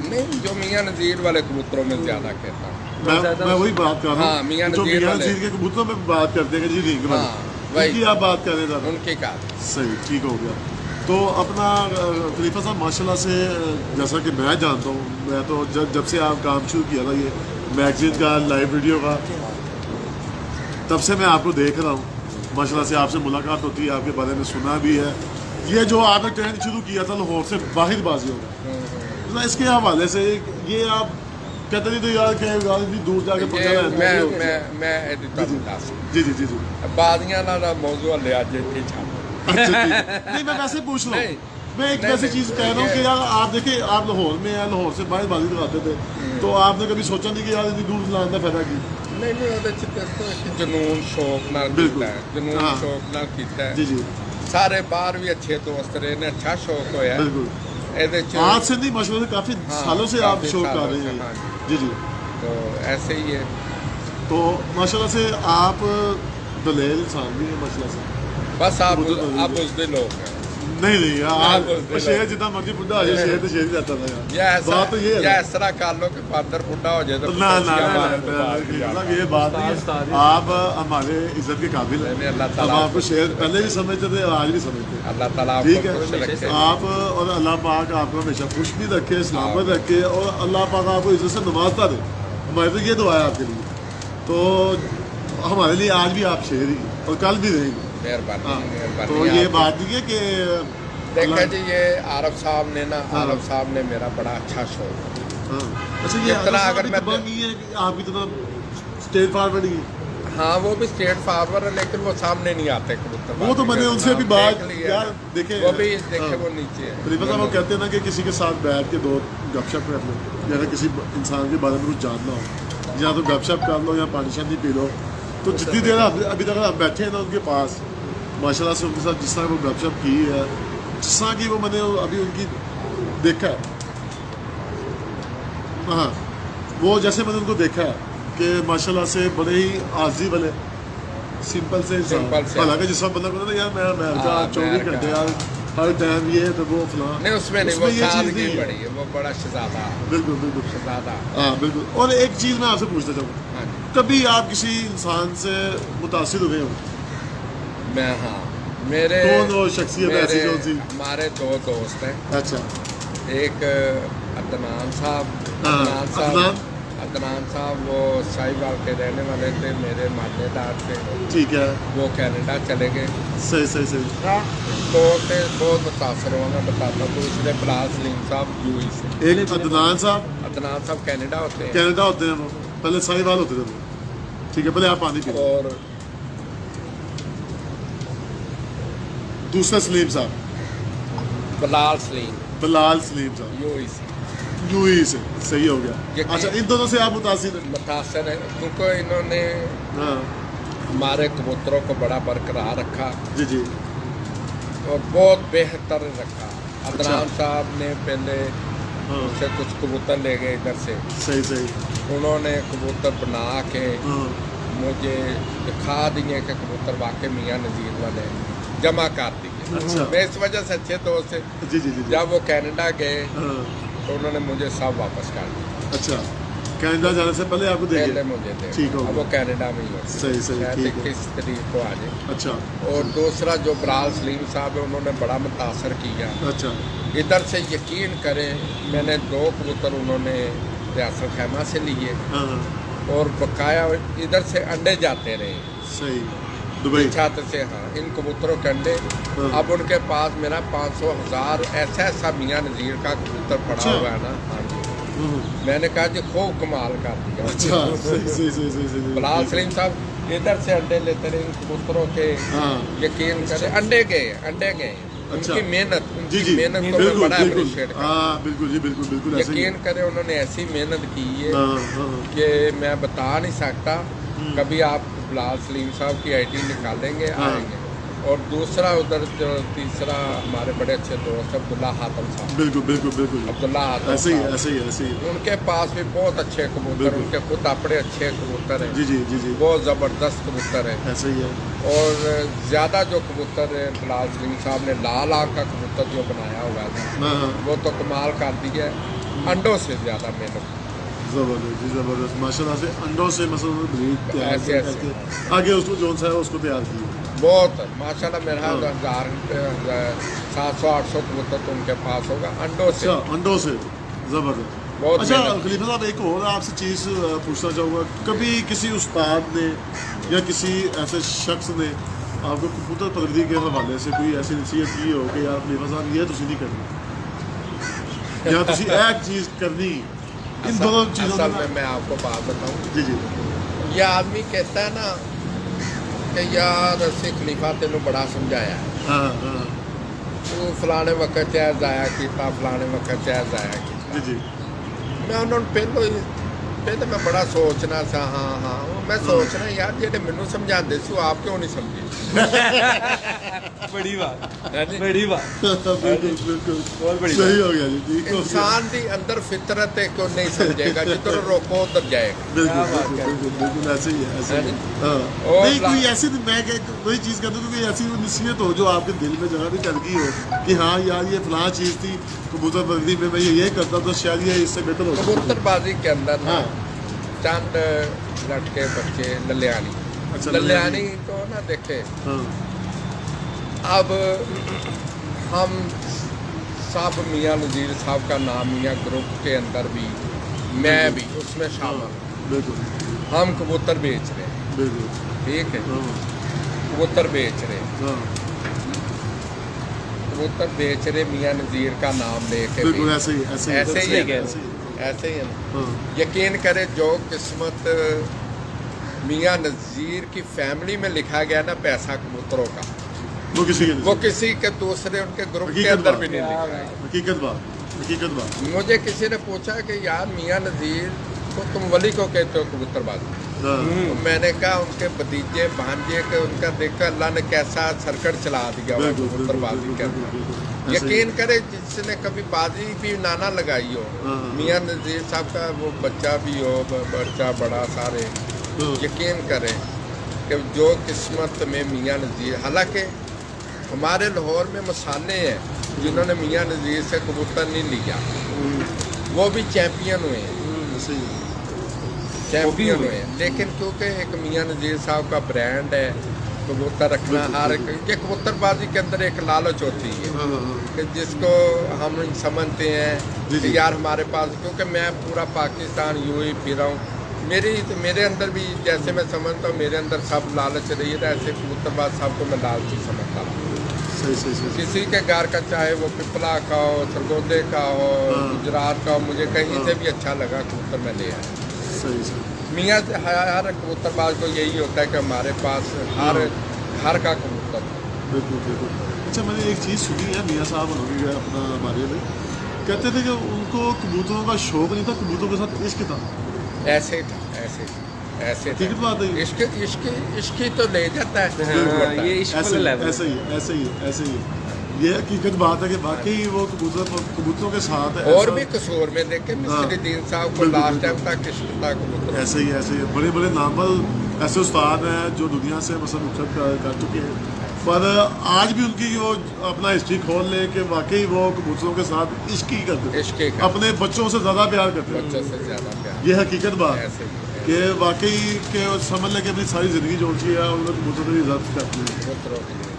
B: नहीं जो मियां नज़ीर वाले कबूतरों में ज्यादा कहता हूँ
C: मैं वही बात कर रहा
B: हाँ, मियां
C: हूँ जो
B: नज़ीर
C: मियां
B: वाले।
C: नज़ीर के कबूतरों में बात करते हैं कि जी रिंग वाले
B: हाँ, वही।
C: उनकी आप बात कर रहे हैं ज़्यादा।
B: उनके का
C: सही ठीक हो गया। तो अपना खलीफा साहब माशाल्लाह से जैसा कि मैं जानता हूँ मैं तो जब से आप काम शुरू किया था ये मैगजीन का लाइव वीडियो का तब से मैं आपको देख रहा हूँ माशाल्लाह से आपसे मुलाकात होती है आपके बारे में सुना भी है। ये जो आपने ट्रेंड शुरू किया था लाहौर से बाहर बाजियों का तो इसके हवाले से ये आप कहते नहीं तो यार कि इतनी दूर जाके
B: मैं एडिटर दस
C: जी जी जी जी
B: बादियां ना मौजू हले अज इतने छाप
C: अच्छा ठीक है। नहीं मैं वैसे पूछ रहा
B: नहीं।
C: हूँ मैं एक
B: नहीं,
C: वैसी
B: नहीं,
C: चीज़ कह रहा हूँ
B: ये-
C: कि यार आप देखिए आप लाहौर में हैं लाहौर से बाहर बाजी लगाते थे तो आपने कभी सोचा नहीं कि यार इतनी दूर लाने का फायदा की
B: नहीं ਉਹਦੇ ਚ ਦੇਖੋ ਇੱਕ ਜਨੂਨ ਸ਼ੌਕ ਨਾਲ
C: ਬਿਲਕੁਲ।
B: ਕੀਤਾ ਹੈ ਜਨੂਨ
C: ਹਾਂ।
B: ਸ਼ੌਕ ਨਾਲ ਕੀਤਾ
C: जी
B: ਹੈ
C: जी
B: ਸਾਰੇ ਬਾਹਰ ਵੀ ਅੱਛੇ ਦੋਸਤ ਰਹੇ ਨੇ ਅੱਛਾ ਸ਼ੌਕ ਹੋਇਆ
C: बिल्कुल
B: ਇਹਦੇ ਚ
C: आज से नहीं मशहूर से काफ़ी
B: हाँ,
C: सालों से आप
B: काफी
C: शो कर
B: सालों
C: रहे
B: से,
C: हैं
B: हाँ
C: जी जी
B: तो ऐसे ही है
C: तो माशाल्लाह से आप दलेल इंसान भी है माशाल्लाह से
B: बस आप
C: वो तो
B: आप उसके लोग हैं
C: नहीं नहीं यार
B: बोल दे
C: शेर जितना मर्जी बुढ़ा हो जाए शेर तो शेर ही रहता था यार
B: या ऐसा
C: बात तो ये है
B: या
C: ना।
B: इस तरह कर लो कि बादर बुढ़ा हो जाए तो
C: ना ना
B: खुशियाँ
C: ना,
B: मारे तो
C: ना,
B: बात की
C: मतलब
B: बात।
C: ये बात नहीं
D: उस्ताद
C: है। आप हमारे इज्जत के काबिल
B: नहीं,
C: हैं
B: अल्लाह
C: हम
B: ताला
C: आपको शेर पहले भी समझते थे और आज भी समझते हैं
B: अल्लाह ताला
C: ठीक
B: आपको खुश
C: है
B: रखे
C: आप और अल्लाह पाक आपको हमेशा खुश भी रखे सलामत रखे और अल्लाह पाक आपको इज्जत से नवाजता रहे हमारी तो ये दुआ है आपके लिए तो हमारे लिए आज भी आप शेर ही हैं और कल भी रहेंगे
B: मेहरबानी
C: हाँ,
B: मेहरबानी
C: तो ये
B: आपकी।
C: बात नहीं है कि
B: देखा जी ये आरफ साहब ने ना
C: हाँ।
B: आरफ साहब ने मेरा बड़ा अच्छा शो
C: हाँ, अच्छा ये
B: इतना
C: अगर
B: अगर मैं-
C: नहीं है कि आप इतना स्टेट फॉरवर्ड ही
B: हाँ वो भी स्टेट फॉरवर्ड है लेकिन वो सामने नहीं आते कबूतर
C: वो तो मैंने उनसे भी बात
B: देख लिया।
C: यार देखे
B: वो भी देखे
C: हाँ।
B: वो नीचे है
C: खलीफा साहब वो कहते हैं ना कि किसी के साथ बैठ के दो गपशप कर लो या अगर किसी इंसान के बारे में कुछ जानना हो या तो गपशप कर लो या पानी शानी पी लो तो जितनी देर अभी तक आप बैठे हैं ना उनके पास माशाल्लाह से उनके साथ जिस तरह वो गपशप की है जिस तरह की वो मैंने अभी उनकी देखा है हाँ वो जैसे मैंने उनको देखा है कि माशाल्लाह से बड़े ही आजी वाले सिंपल से
B: सिंपल
C: इंसान
B: से।
C: हालांकि जिस बंदा को ना यार मैं अमेरिका
B: हाँ,
C: 24
B: अमेरिका।
C: घंटे यार हर टाइम ये तो वो फलां
B: नहीं उसमें नहीं वो
C: ये चीज़
B: सादगी
C: नहीं है।
B: बड़ी है वो बड़ा शहजादा
C: बिल्कुल बिल्कुल
B: शहजादा
C: हाँ बिल्कुल और एक चीज़ मैं आपसे पूछना चाहूँगा
B: हाँ जी
C: कभी आप किसी इंसान से मुतासिर हुए हो
B: मैं हाँ मेरे
C: कौन वो शख्सियत ऐसी
B: मेरे-
C: जो सी
B: हमारे दो दोस्त हैं
C: अच्छा
B: एक अदनान साहब
C: हाँ, अदनान?
B: अदनान साहब वो साहिवाल के रहने वाले थे मेरे मान्यदार थे
C: ठीक है
B: वो कनाडा चले गए
C: सही सही सही
B: तो से बहुत मुतासर हुआ मैं बताता हूँ दूसरे बलाल सलीम साहब यूई से
C: एक अदनान साहब
B: अदनान साहब कनाडा होते हैं
C: कनाडा होते हैं वो पहले साहिवाल होते थे वो ठीक है, पहले आप पानी पिए।
B: और
C: दूसरा सलीम साहब,
B: बलाल सलीम
C: बलाल सलीम साहब,
B: यूएस
C: यूएई से, सही हो गया।
B: यकीन-
C: अच्छा, इन दोनों से आप मुतासिर हैं?
B: मुतासर है क्योंकि इन्होंने
C: हाँ
B: हमारे कबूतरों को बड़ा बरकरार रखा
C: जी जी।
B: और बहुत बेहतर रखा।
C: अच्छा।
B: अदनान साहब ने पहले
C: हाँ
B: मुझसे कुछ कबूतर ले गए इधर से,
C: सही सही।
B: उन्होंने कबूतर बना के
C: हाँ
B: मुझे दिखा दिए कि कबूतर वाकई मियाँ नज़ीर वाले हैं, जमा कर दिए।
C: अच्छा।
B: मैं इस वजह से अच्छे दोस्त थे।
C: जी जी जी जी।
B: जब वो कनाडा गए
C: हाँ
B: तो उन्होंने मुझे सब वापस कर दिया।
C: अच्छा, कनाडा जाने से पहले आपको दे
B: पहले
C: दिया?
B: मुझे दे
C: ठीक हो
B: अब वो कनाडा में ही होते
C: सही सही, ठीक है।
B: 21 तारीख को आ जाए।
C: अच्छा
B: और दूसरा जो बलाल सलीम साहब है उन्होंने बड़ा मुतासर किया।
C: अच्छा
B: इधर से यकीन करें मैंने 2 कबूतर उन्होंने रियासत खैमा से लिए
C: हाँ हाँ
B: और बकाया इधर से अंडे जाते रहे
C: सही, दुबई।
B: छात्र से। हाँ, इन कबूतरों के अंडे
C: हाँ।
B: अब उनके पास मेरा 500,000 ऐसा मियाँ नज़ीर का कबूतर पड़ा
C: अच्छा।
B: हुआ है ना। हाँ जी, मैंने कहा जी खूब कमाल कर दिया।
C: अच्छा, सही सही सही सही सही।
B: बलाल सलीम साहब इधर से अंडे लेते रहे इन कबूतरों के।
C: हाँ
B: यकीन करें अंडे गए।
C: अच्छा।
B: उनकी मेहनत
C: जी जी,
B: मेहनत को मैं
C: बिल्कुल
B: बड़ा
C: बिल्कुल।
B: अप्रिशिएट करता हूँ।
C: हाँ बिल्कुल जी, बिल्कुल बिल्कुल ऐसे ही है।
B: यकीन करें उन्होंने ऐसी मेहनत की है
C: हाँ हाँ
B: कि मैं बता नहीं सकता। कभी आप बलाल सलीम साहब की आईडी निकालेंगे
C: हाँ।
B: आएंगे। और दूसरा उधर जो तीसरा हमारे बड़े अच्छे दोस्त अब्दुल्ला हातम साहब,
C: बिल्कुल बिल्कुल बिल्कुल
B: अब्दुल्ला हातम
C: ऐसे ही
B: साहब,
C: ऐसे ही ऐसे ही।
B: उनके पास भी बहुत अच्छे कबूतर,
C: बिल्कुल।
B: उनके खुद अपने अच्छे कबूतर हैं,
C: जी जी जी जी,
B: बहुत ज़बरदस्त कबूतर हैं।
C: ऐसे ही है।
B: और ज़्यादा जो कबूतर है बलाल सलीम साहब ने लाल आँख का कबूतर जो बनाया हुआ था
C: हाँ हाँ
B: वो तो कमाल कर दिया है। अंडों से ज़्यादा मेहनत।
C: जबरदस्त जी, जबरदस्त माशाल्लाह से। अंडों से मतलब ब्रीड तैयार
B: ऐसे-
C: करके आगे उसको जो सा है उसको तैयार किया।
B: बहुत माशाल्लाह मेरा
C: हाँ।
B: 700-800 कबूतर तो उनके पास होगा अंडों से।
C: अच्छा, अंडों से, जबरदस्त।
B: बहुत
C: अच्छा
B: मेहनत की।
C: खलीफा साहब, एक और आपसे चीज़ पूछना चाहूँगा, कभी किसी उस्ताद ने या किसी ऐसे शख्स ने आपको कबूतर परवरी के हवाले से कोई ऐसी नसीहत की हो कि यार खलीफा साहब ये तुसी नहीं करनी या तुसी एक चीज़ करनी, इन दोनों चीज़ों
B: असल
C: में
B: में मैं आपको बात बताऊं,
C: जी जी
B: ये आदमी कहता है ना कि यार असी खलीफा तेनों बड़ा समझाया है,
C: हाँ हाँ
B: तू फलाने वक्त चाहे जाया किया, फलाने वक्त चाहे जाया किया।
C: जी जी
B: मैं उन्होंने पहले मैं बड़ा सोचना सा। हाँ हाँ मैं सोचना यार जेडे मैनू समझाते सी आप क्यों नहीं समझे।
D: बड़ी बात,
B: है जी?
D: बड़ी बात।
C: बिल्कुल बिल्कुल
D: बहुत बड़ी
C: सही हो गया जी, ठीक हो गया।
B: इंसान दी अंदर फितरत है क्यों नहीं समझेगा, जिधर रोको उधर जाएगा।
C: बिल्कुल
D: क्या बात
C: बिल्कुल
D: है।
C: बिल्कुल बिल्कुल ऐसे ही है, ऐसे ही है।
B: है
C: हाँ।
B: और
C: नहीं
B: ला-
C: कोई ऐसी, मैं वही चीज़ कहता हूँ, कोई ऐसी नसीहत हो जो आपके दिल में जगह भी कर गई हो कि हाँ यार ये फलां चीज़ थी कबूतर बंदी में मैं ये करता तो शायद ये इससे बेहतर हो सकता।
B: कबूतरबाजी के अंदर ना
C: हाँ
B: चंद लड़के बच्चे लल्यानी
C: अच्छा,
B: लल्यानी को ना देखे।
C: हाँ
B: अब हम सब मियाँ नज़ीर साहब का नाम मियाँ ग्रुप के अंदर भी मैं भी उसमें शामिल हूँ।
C: बिल्कुल
B: हम कबूतर बेच रहे हैं,
C: बिल्कुल।
B: ठीक है,
C: हाँ
B: कबूतर बेच रहे हैं,
C: हाँ
B: कबूतर बेच रहे मियाँ नज़ीर का नाम लेके
C: बिल्कुल
B: बेच-
C: ऐसे ही ऐसे ही
B: ऐसे ही है।
C: ऐसे ही है।
B: ऐसे ही है ना।
C: हाँ
B: यकीन करे जो किस्मत मियाँ नज़ीर की फैमिली में लिखा गया ना पैसा कबूतरों का,
C: वो किसी के
B: वो किसी के दूसरे उनके ग्रुप के
C: हकीकत
B: अंदर
C: बात।
B: भी नहीं लिखा है।
C: हकीकत बात।
B: मुझे किसी ने पूछा कि यार मियाँ नज़ीर को तुम वली को कहते हो कबूतरबाजी।
C: हाँ
B: तो मैंने कहा उनके भतीजे भांजे के उनका देखकर अल्लाह ने कैसा सर्कट चला दिया हुआ
C: बिल्कुल
B: कबूतरबाजी के
C: बिल्कुल
B: अंदर।
C: बिल्कुल ऐसे ही
B: यकीन करे जिसने कभी बाजी भी नाना लगाई हो,
C: हाँ।
B: मियाँ नज़ीर साहब का वो बच्चा भी हो, बच्चा बड़ा सारे,
C: हाँ।
B: यकीन करें कि जो किस्मत में मियाँ नज़ीर, हालांकि हमारे लाहौर में मसाले हैं जिन्होंने मियाँ नज़ीर से कबूतर नहीं लिया, वो भी चैंपियन हुए हैं,
C: ऐसे ही है।
B: चैंपियन हुए हैं। लेकिन क्योंकि एक मियाँ नज़ीर साहब का ब्रांड है कबूतर रखना, हर एक ये कबूतरबाजी के अंदर एक लालच होती है
C: हाँ हाँ हाँ
B: कि जिसको हम समझते हैं
C: जी, जी।
B: कि यार हमारे पास, क्योंकि मैं पूरा पाकिस्तान यूएई फिरा हूँ, मेरे अंदर भी जैसे मैं समझता हूँ मेरे अंदर सब लालच रही है, ऐसे कबूतरबाज साहब को मैं लालची समझता हूँ।
C: सही सही सही
B: किसी के घर का चाहे वो पिपला का हो, सरगोदे का हो,
C: हाँ।
B: गुजरात का हो, मुझे कहीं से भी अच्छा लगा कबूतर मैं ले आया।
C: सही सही
B: मियाँ से हर कबूतरबाज को यही होता है कि हमारे पास हर घर का कबूतर हो।
C: बिल्कुल बिल्कुल। अच्छा, मैंने एक चीज़ सुनी है मियाँ साहब होंगे अपना बारे में, कहते थे कि उनको कबूतरों का शौक नहीं था, कबूतरों के साथ इश्क था।
B: ऐसे ही था, ऐसे ही ऐसे था।
C: ठीक बात है ये।
B: इश्क इश्क इश्क ही तो ले जाता है।
D: हाँ, ये इश्क
C: ऐसे
D: वाला लेवल
C: ऐसे ही ऐसे ही ऐसे ही ये हकीकत बात है कि वाकई वो कबूतरों के साथ
B: और
C: ऐसा-
B: भी कसूर में देखे मिस्त्री
C: हाँ।
B: दीन साहब को
C: बिल्कुल,
B: लास्ट टाइम
C: बिल्कुल।
B: तक इश्क था कबूतर।
C: ऐसे ही बड़े बड़े नामल ऐसे उस्ताद हैं जो दुनिया से मतलब उछल कर चुके हैं, पर आज भी उनकी वो अपना हिस्ट्री खोल ले कि वाकई वो कबूतरों के साथ इश्क ही करते थे,
B: इश्क ही करते।
C: अपने बच्चों से ज़्यादा प्यार करते
B: बच्चों
C: थे।
B: से ज्यादा प्यार।
C: ये हकीकत बात है
B: ऐसे ही,
C: कि वाकई के समझ लें कि अपनी सारी ज़िंदगी जो सी है उन्होंने कबूतरों की इज्जत करती है
B: कबूतरों के लिए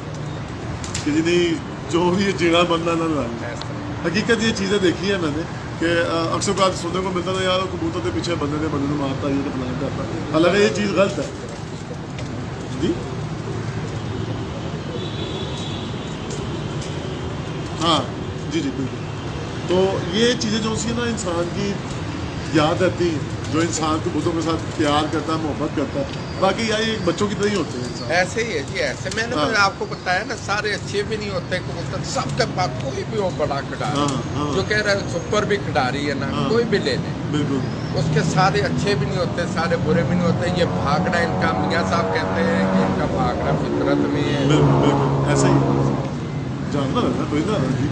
C: कि जिन्हें जो ये जीना बनना ना डालना।
B: ऐसा।
C: हकीकत ये चीज़ें देखी है मैंने कि अक्सर बात सुनने को मिलता था यार वो कबूतर के पीछे बंदे ने मारता ये फलाना करता, हालांकि ये चीज़ गलत है जी। हाँ जी जी बिल्कुल। तो ये चीज़ें जो सी ना इंसान की याद रहती हैं, जो इंसान कबूतरों के साथ प्यार करता है, मोहब्बत करता है, बाकी यार ये बच्चों की तरह ही होते हैं इंसान।
B: ऐसे ही है जी, ऐसे मैंने
C: हाँ।
B: आपको बताया ना, सारे अच्छे भी नहीं होते कबूतर, सबके पास कोई भी हो बड़ा खिलाड़ी
C: हाँ, हाँ।
B: जो कह रहा है सुपर भी खिलाड़ी है ना,
C: हाँ।
B: कोई भी ले ले,
C: बिल्कुल
B: उसके सारे अच्छे भी नहीं होते, सारे बुरे भी नहीं होते। ये भागना इनका, मियाँ साहब कहते हैं कि इनका भागना फितरत में है।
C: बिल्कुल बिल्कुल ऐसे ही जानना रहता है कोई ना जी।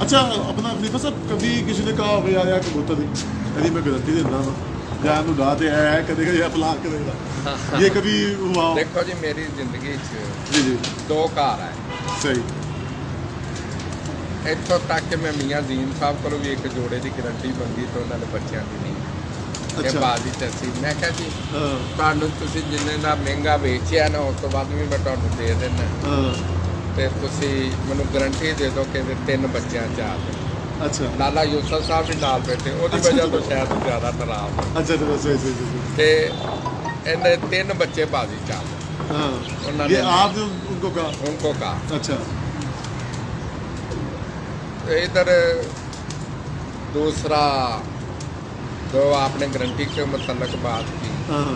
C: अच्छा, अपना खलीफा साहब कभी किसी ने कहा होगा यार यार कबूतर दी कभी मैं गारंटी देना वा यार उड़ा दे है कभी या फलान करेगा, ये कभी हुआ हो?
B: देखो जी, मेरी जिंदगी
C: जी जी
B: दो कार है,
C: सही
B: इतों तक कि मैं मियाँ दीन साहब को भी एक जोड़े की गारंटी मंगी तो उन्होंने बच्चों की नहीं
C: अच्छा।
B: ये बात ही तसी। मैं कहा जी
C: हाँ
B: ਤੁਹਾਨੂੰ ਤੁਸੀਂ ਜਿੰਨੇ ਦਾ ਮਹਿੰਗਾ ਵੇਚਿਆ ਨਾ ਉਸ ਤੋਂ ਬਾਅਦ ਵੀ ਮੈਂ ਤੁਹਾਨੂੰ ਦੇ ਦੇਣਾ,
C: हाँ
B: ਤੇ ਤੁਸੀਂ ਮੈਨੂੰ ਗਰੰਟੀ ਦੇ ਦਿਓ ਕਿ ਇਹਦੇ 3 ਬੱਚਿਆਂ ਚ ਆ ਜਾਣ।
C: अच्छा
B: ਲਾਲਾ ਯੂਸਫ ਸਾਹਿਬ ਵੀ ਨਾਲ ਬੈਠੇ, ਉਹਦੀ
C: ਅੱਛਾ।
B: ਵਜ੍ਹਾ ਤੋਂ ਸ਼ਾਇਦ ਜ਼ਿਆਦਾ ਨਾਰਾਜ਼
C: अच्छा तो सही सही सही
B: ਤੇ ਇਹਨੇ 3 ਬੱਚੇ ਬਾਜ਼ੀ ਚ ਆ ਗਏ।
C: हाँ
B: उन्होंने-
C: ये आपने उनको कहा?
B: उनको कहा
C: अच्छा
B: तो इधर दूसरा जो आपने गारंटी के मतलब बात की,
C: हाँ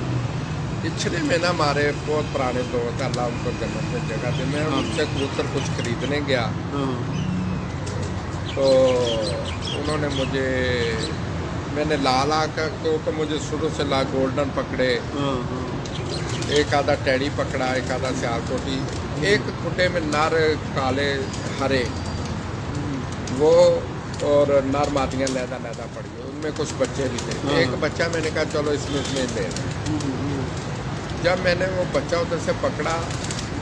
B: पिछले में ना हमारे बहुत पुराने दोस्त अल्लाह उनको जन्नत में जगह दे, मैं
C: हाँ।
B: उनसे कबूतर कुछ खरीदने गया
C: हाँ
B: तो उन्होंने मुझे, मैंने लाला का क्योंकि मुझे शुरू से ला गोल्डन पकड़े,
C: हाँ
B: एक आधा टैडी पकड़ा, एक आधा सियालकोटी, एक खुटे में नर काले हरे वो और नर मादियाँ लहदा लहदा पड़ी, उनमें कुछ बच्चे भी थे।
C: हाँ।
B: एक बच्चा मैंने कहा चलो इसमें दे दें। जब मैंने वो बच्चा उधर से पकड़ा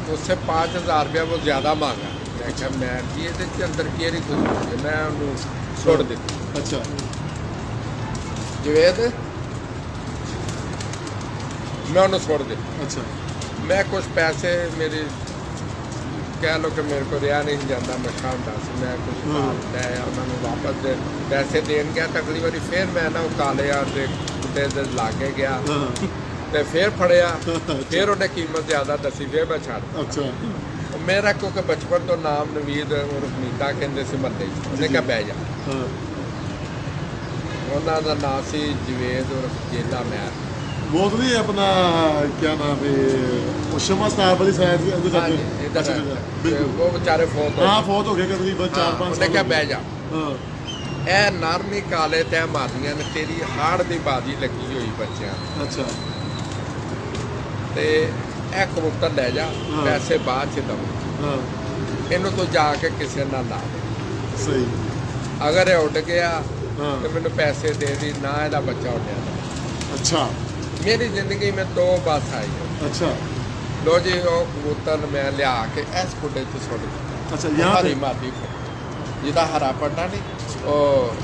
B: तो उससे 5,000 रुपया वो ज़्यादा मांगा। मैं कहा मैं ये देखिए अंदर की रही खुद मैं उन्होंने छोड़ दी।
C: अच्छा
B: जवेद मैं उन्हें छोड़ दी।
C: अच्छा
B: मैं कुछ पैसे मेरी कह लो कि मेरे को रिया नहीं जाता, मैं शाम दस मैं कुछ ले आया, उन्होंने वापस दे पैसे देन गया तो अगली बारी फिर मैं ना काले कुत्ते दे लागे गया
C: हाँ
B: तो फिर फड़िया, फिर उन्हें कीमत ज़्यादा दसी, फिर मैं छड़ दिता।
C: अच्छा
B: मेरा क्योंकि बचपन तो नाम नवीद और नीता कहते से मरते उन्हें क्या बह जा,
C: हाँ
B: उन्होंने का नाम से जवेद और जेला मैर।
C: वो तो नहीं अपना क्या नाम है वो शमा साहब वाली साइड के अंदर
B: हाँ
C: जाते
B: जी,
C: हैं।
B: इधर
C: अच्छा,
B: है।
C: अच्छा, बिल्कुल
B: वो बेचारे फोत हो
C: हाँ
B: गए।
C: फौत हो गए तकरीबन 4-5
B: उन्हें क्या बह जा,
C: हाँ
B: ਇਹ ਨਰਮੀ ਕਾਲੇ ਤੇ ਮਾਰੀਆਂ ਨੇ ਤੇਰੀ ਹਾੜ ਦੀ ਬਾਜੀ ਲੱਗੀ ਹੋਈ ਬੱਚਿਆਂ ਨੂੰ,
C: अच्छा
B: ਤੇ ਇਹ ਕਬੂਤਰ ਲੈ ਜਾ,
C: ਹਾਂ।
B: ਪੈਸੇ ਬਾਅਦ ਚ ਦਊਂ,
C: हाँ
B: ਇਹਨੂੰ ਤੂੰ ਜਾ ਕੇ ਕਿਸੇ ਨਾਲ ਲਾ ਦੇ,
C: सही
B: ਅਗਰ ਇਹ ਉੱਡ ਗਿਆ
C: हाँ
B: ਤੇ ਮੈਨੂੰ ਪੈਸੇ ਦੇ ਦੀ, ਨਾ ਇਹਦਾ ਬੱਚਾ ਉੱਡਿਆ ਨਾ।
C: अच्छा
B: ਮੇਰੀ ਜ਼ਿੰਦਗੀ में 2 बात आई है।
C: अच्छा
B: ਲੋ ਜੀ ਉਹ ਕਬੂਤਰ ਮੈਂ ਲਿਆ ਕੇ ਇਸ ਖੁੱਡੇ 'ਚ ਸੁੱਟ ਦਿੱਤਾ।
C: अच्छा यहाँ
B: ਹਰੀ
C: पे
B: ਮਾਦੀ ਜਿਹਦਾ ਹਰਾ ਪੜਨਾ ਨਹੀਂ, ਉਹ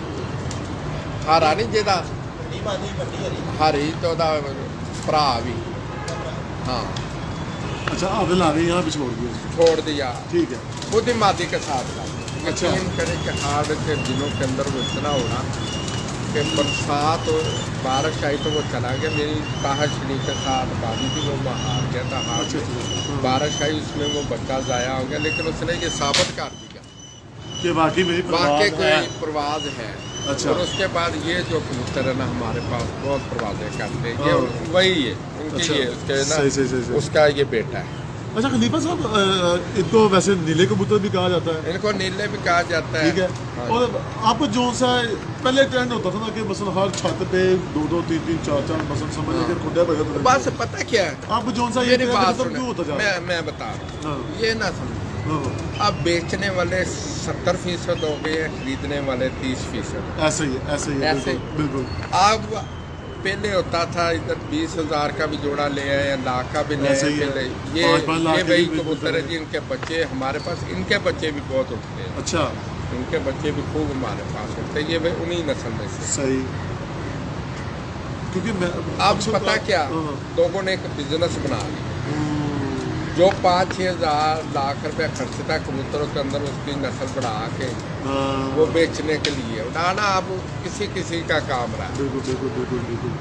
B: ਹਰਾ ਨਹੀਂ ਜਿਹਦਾ ਹਰੀ ਤੇ ਉਹਦਾ ਭਰਾ ਵੀ, ਹਾਂ
C: अच्छा आपने ला रहे यहाँ पे छोड़ दिया
B: छोड़ दिया,
C: ठीक है
B: खुद ही मादी के साथ था।
C: अच्छा।
B: यकीन करें कि हार्ड के दिनों के अंदर वो इतना होना कि बरसात और बारिश आई तो वो चला गया। मेरी ताहशनी के साथ बादी थी, वो मैं हार गया था हार्ड
C: अच्छा
B: में।
C: अच्छा हाँ।
B: बारिश आई उसमें वो बच्चा ज़ाया हो गया, लेकिन उसने ये साबित कर दिया
C: कि वाकई मेरी
B: वाकई
C: परवाज़ है।
B: कोई प्रवाज है।
C: अच्छा।
B: और उसके बाद ये जो कबूतर है ना हमारे पास बहुत परवाज़ें करते हैं, ये वही है इनकी,
C: अच्छा।
B: ये उसके ना
C: सही, सही, सही, सही।
B: उसका ये बेटा है।
C: अच्छा खलीफा साहब, इनको वैसे नीले कबूतर भी कहा जाता है,
B: इनको नीले भी कहा जाता है।
C: ठीक है।
B: हाँ।
C: और आपको जो सा पहले ट्रेंड होता था ना कि मसलन हर छत पे 2-2, 3-3, 4-4 मसलन समझ
B: हाँ।
C: के खुदा बजा तो
B: बस पता क्या है,
C: अब जो सा ये
B: मेरी
C: trend
B: बात
C: खत्म
B: सुने,
C: क्यों होता जा रहा है?
B: मैं बता रहा हूँ,
C: हाँ,
B: ये ना समझो
C: हाँ,
B: अब बेचने वाले 70% हो गए हैं, खरीदने वाले 30%।
C: ऐसे ही है, ऐसे ही है,
B: ऐसे।
C: बिल्कुल बिल्कुल।
B: अब पहले होता था इधर 20,000 का भी जोड़ा ले आए या लाख का भी ले आए
C: ऐसे ही है।
B: पहले।
C: 5-5 लाख
B: ये
C: के
B: वही
C: भी
B: कबूतर है
C: मिलते
B: जी, इनके बच्चे हमारे पास, इनके बच्चे भी बहुत उठते हैं,
C: अच्छा,
B: इनके बच्चे भी खूब हमारे पास उठते हैं, ये वही उन्हीं नस्ल में से।
C: सही। क्योंकि मैं
B: अब पता क्या,
C: हाँ,
B: लोगों ने एक बिजनेस बना लिया,
C: हम्म,
B: जो 5-6 हज़ार लाख रुपया खर्चता है कबूतरों के अंदर, उसकी नस्ल बढ़ा के
C: हाँ,
B: वो बेचने के लिए उड़ाना अब किसी का काम रहा है।
C: बिल्कुल बिल्कुल बिल्कुल बिल्कुल।